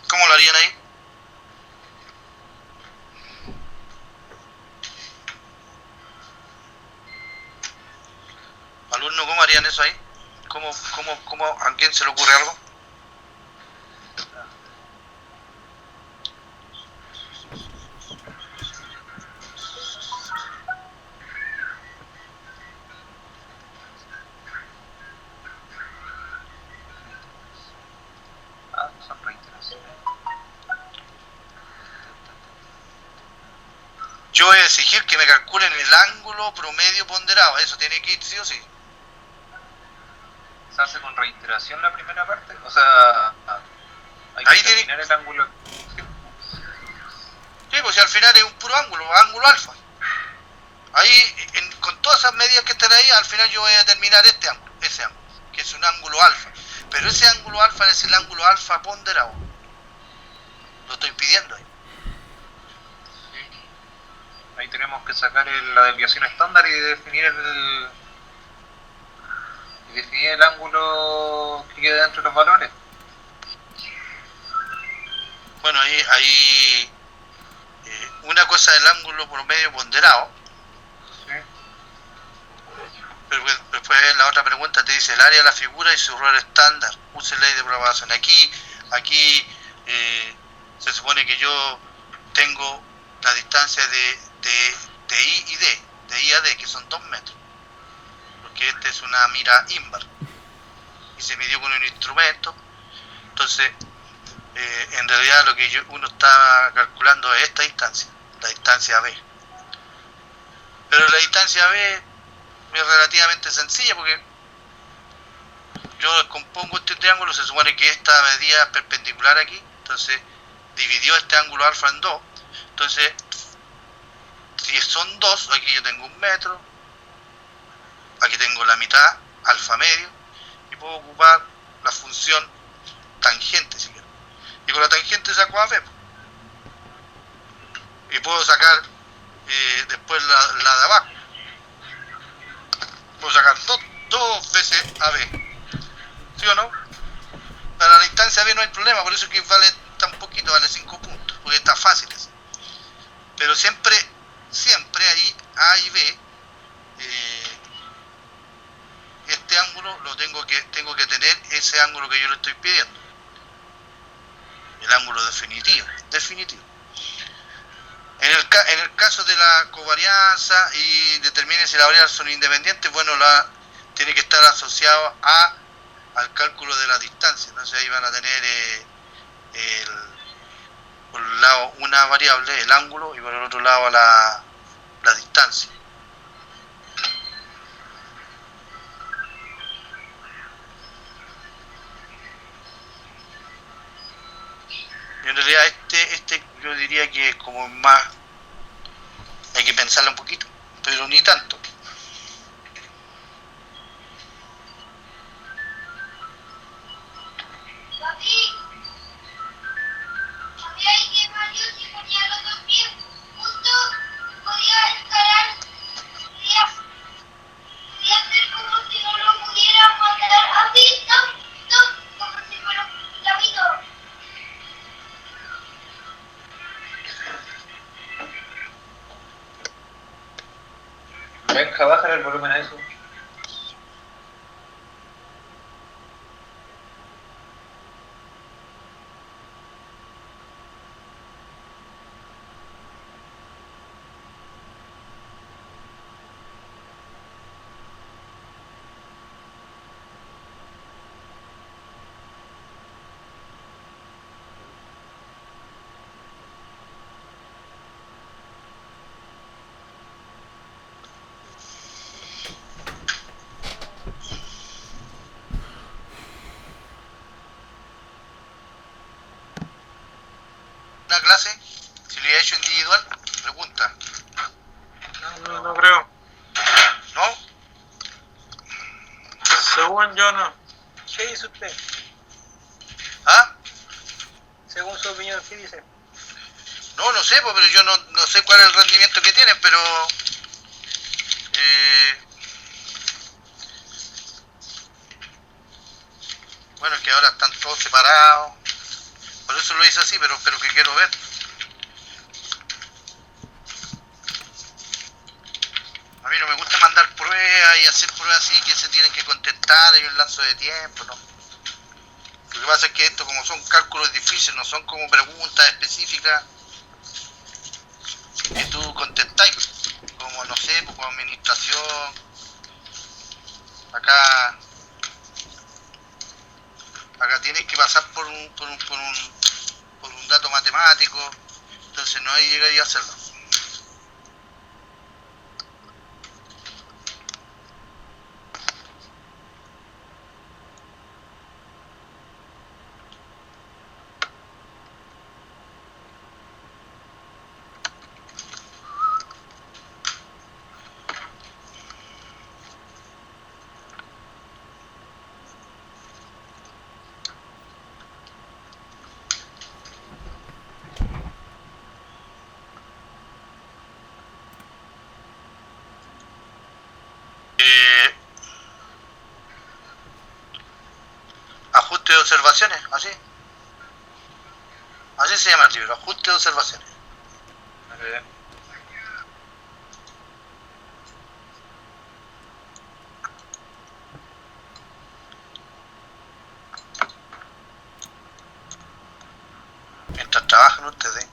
Speaker 1: ¿Cómo lo harían ahí? Alumnos, ¿cómo harían eso ahí? ¿Cómo a quién se le ocurre algo?
Speaker 9: Son reiteraciones.
Speaker 1: Yo voy a exigir que me calculen el ángulo promedio ponderado. Eso tiene que ir sí o sí.
Speaker 9: ¿Se hace con reiteración la primera parte? O sea, hay que
Speaker 1: Ahí tiene-
Speaker 9: determinar el ángulo.
Speaker 1: Sí, pues si al final es un puro ángulo alfa. Ahí, con todas esas medidas que están ahí, al final yo voy a determinar ese ángulo, que es un ángulo alfa. Pero ese ángulo alfa es el ángulo alfa ponderado. Lo estoy pidiendo ahí.
Speaker 9: Ahí tenemos que sacar la desviación estándar y definir el ángulo que queda dentro de los valores.
Speaker 1: Bueno, ahí una cosa es el ángulo promedio ponderado.
Speaker 9: ¿Sí?
Speaker 1: Pero después la otra pregunta te dice el área de la figura y su error estándar. Use ley de propagación. Aquí se supone que yo tengo la distancia de I y D, de I a D, que son 2 metros. Porque esta es una mira ímbar. Y se midió con un instrumento. Entonces, en realidad lo que uno está calculando es esta distancia, la distancia B. Pero la distancia B es relativamente sencilla porque yo descompongo este triángulo, se supone que esta medida es perpendicular aquí, entonces dividió este ángulo alfa en 2, entonces si son 2, aquí yo tengo 1 metro, aquí tengo la mitad, alfa medio, y puedo ocupar la función tangente si quiero, y con la tangente saco a B, y puedo sacar después la de abajo, puedo sacar dos veces a B, ¿sí o no? Para la instancia B no hay problema, por eso es que vale tan poquito, vale 5 puntos, porque está fácil eso. Pero siempre ahí A y B, este ángulo lo tengo que tener ese ángulo que yo le estoy pidiendo, el ángulo definitivo. En el caso de la covarianza y determine si las variables son independientes, bueno, tiene que estar asociado al cálculo de la distancia. Entonces ahí van a tener por un lado una variable, el ángulo, y por el otro lado la distancia. en realidad este yo diría que es como más, hay que pensarlo un poquito, pero ni tanto.
Speaker 9: Venga, bájale el volumen a eso.
Speaker 1: Una clase, si le he hecho individual, pregunta.
Speaker 5: No creo.
Speaker 1: ¿No?
Speaker 5: Según yo no.
Speaker 2: ¿Qué dice usted?
Speaker 1: ¿Ah?
Speaker 2: Según su opinión, ¿qué dice?
Speaker 1: No sé, pues, pero yo no sé cuál es el rendimiento que tienen, pero bueno, es que ahora están todos separados, por eso lo hice así, pero que quiero ver. A mí no me gusta mandar pruebas y hacer pruebas así que se tienen que contestar, hay un lapso de tiempo, ¿no? Lo que pasa es que esto, como son cálculos difíciles, no son como preguntas específicas que tú contestáis, como no sé, pues, como administración, acá tienes que pasar por un dato matemático, entonces no hay llegaría a hacerlo. Ajuste de observaciones, así se llama el libro, ajuste de observaciones. Mientras trabajan ustedes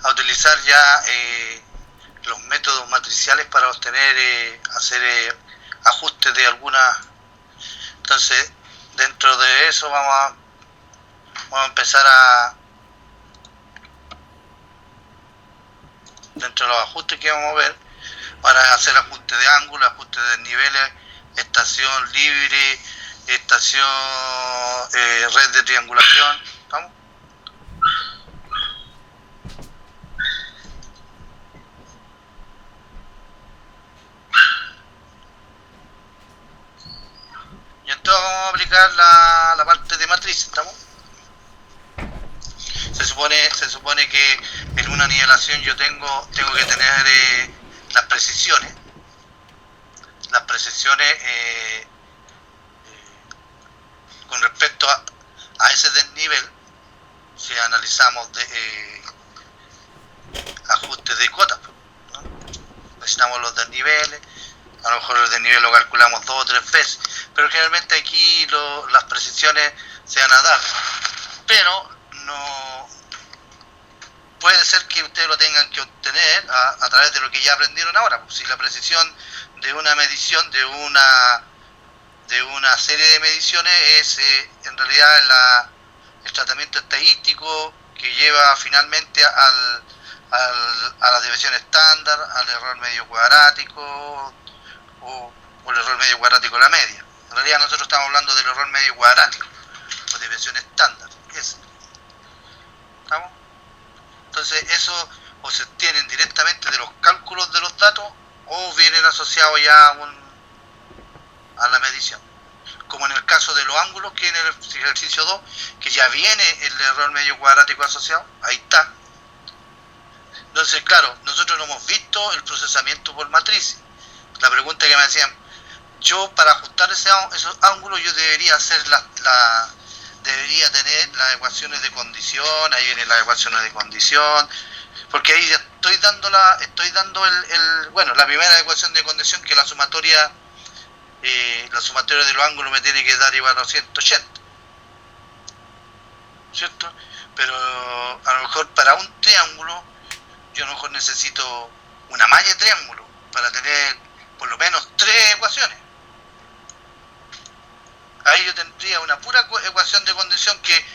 Speaker 1: a utilizar ya los métodos matriciales para obtener hacer ajustes de algunas. Entonces, dentro de eso vamos a empezar dentro de los ajustes que vamos a ver, para hacer ajustes de ángulo, ajustes de niveles, estación libre, estación red de triangulación. ¿Estamos? Y entonces vamos a aplicar la parte de matriz, ¿estamos? Se supone que en una nivelación yo tengo que tener las precisiones con respecto a ese desnivel. Si analizamos ajustes de cotas, ¿no? Necesitamos los desniveles. A lo mejor el desnivel lo calculamos 2 o 3 veces, pero generalmente aquí las precisiones se van a dar, pero no puede ser que ustedes lo tengan que obtener a través de lo que ya aprendieron ahora. Si la precisión de una medición, de una serie de mediciones es en realidad el tratamiento estadístico que lleva finalmente a la desviación estándar, al error medio cuadrático o el error medio cuadrático de la media. En realidad nosotros estamos hablando del error medio cuadrático o desviación estándar. ¿Estamos? Entonces eso o se obtienen directamente de los cálculos de los datos o vienen asociados ya a la medición. Como en el caso de los ángulos, que en el ejercicio 2, que ya viene el error medio cuadrático asociado, ahí está. Entonces, claro, nosotros no hemos visto el procesamiento por matriz. La pregunta que me hacían, yo para ajustar esos ángulos yo debería hacer debería tener las ecuaciones de condición, ahí vienen las ecuaciones de condición, porque ahí ya estoy dando la primera ecuación de condición, que la sumatoria de los ángulos me tiene que dar igual a 180, ¿cierto? Pero a lo mejor para un triángulo yo a lo mejor necesito una malla de triángulo para tener por lo menos 3 ecuaciones. Ahí yo tendría una pura ecuación de condición que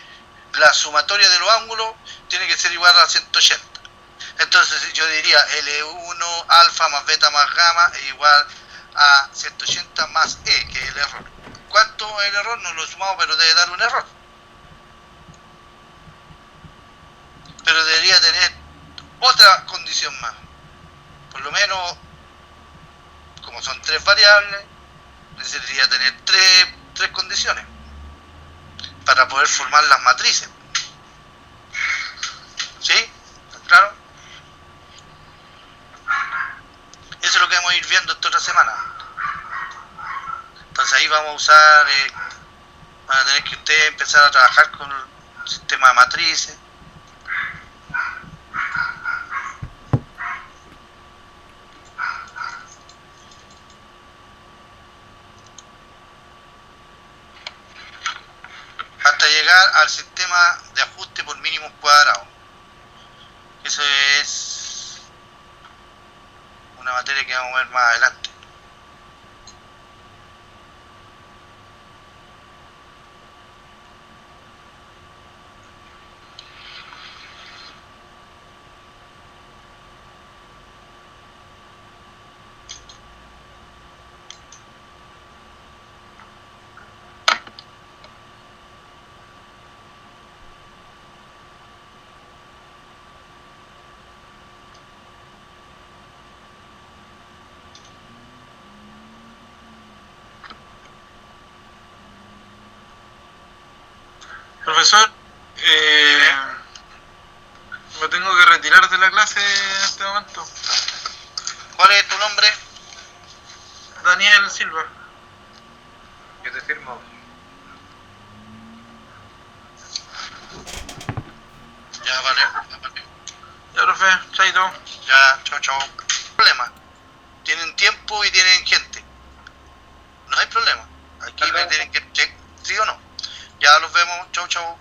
Speaker 1: la sumatoria de los ángulos tiene que ser igual a 180. Entonces yo diría L1 alfa más beta más gamma es igual a 180 más E, que es el error. ¿Cuánto es el error? No lo he sumado, pero debe dar un error. Pero debería tener otra condición más. Por lo menos, como son 3 variables, necesitaría tener 3 condiciones para poder formar las matrices. ¿Sí? ¿Está claro? Eso es lo que vamos a ir viendo esta otra semana. Entonces ahí vamos a usar, van a tener que ustedes empezar a trabajar con el sistema de matrices. Hasta llegar al sistema de ajuste por mínimos cuadrados. Eso es una materia que vamos a ver más adelante.
Speaker 5: Profesor, me tengo que retirar de la clase en este momento.
Speaker 1: ¿Cuál es tu nombre?
Speaker 5: Daniel Silva.
Speaker 9: Yo te firmo.
Speaker 1: Ya, vale.
Speaker 5: Ya, profe, chaito.
Speaker 1: Ya, chao. Problema. Tienen tiempo y tienen gente. No hay problema. Aquí me tienen que check, ¿sí o no? Ya los vemos. Chau.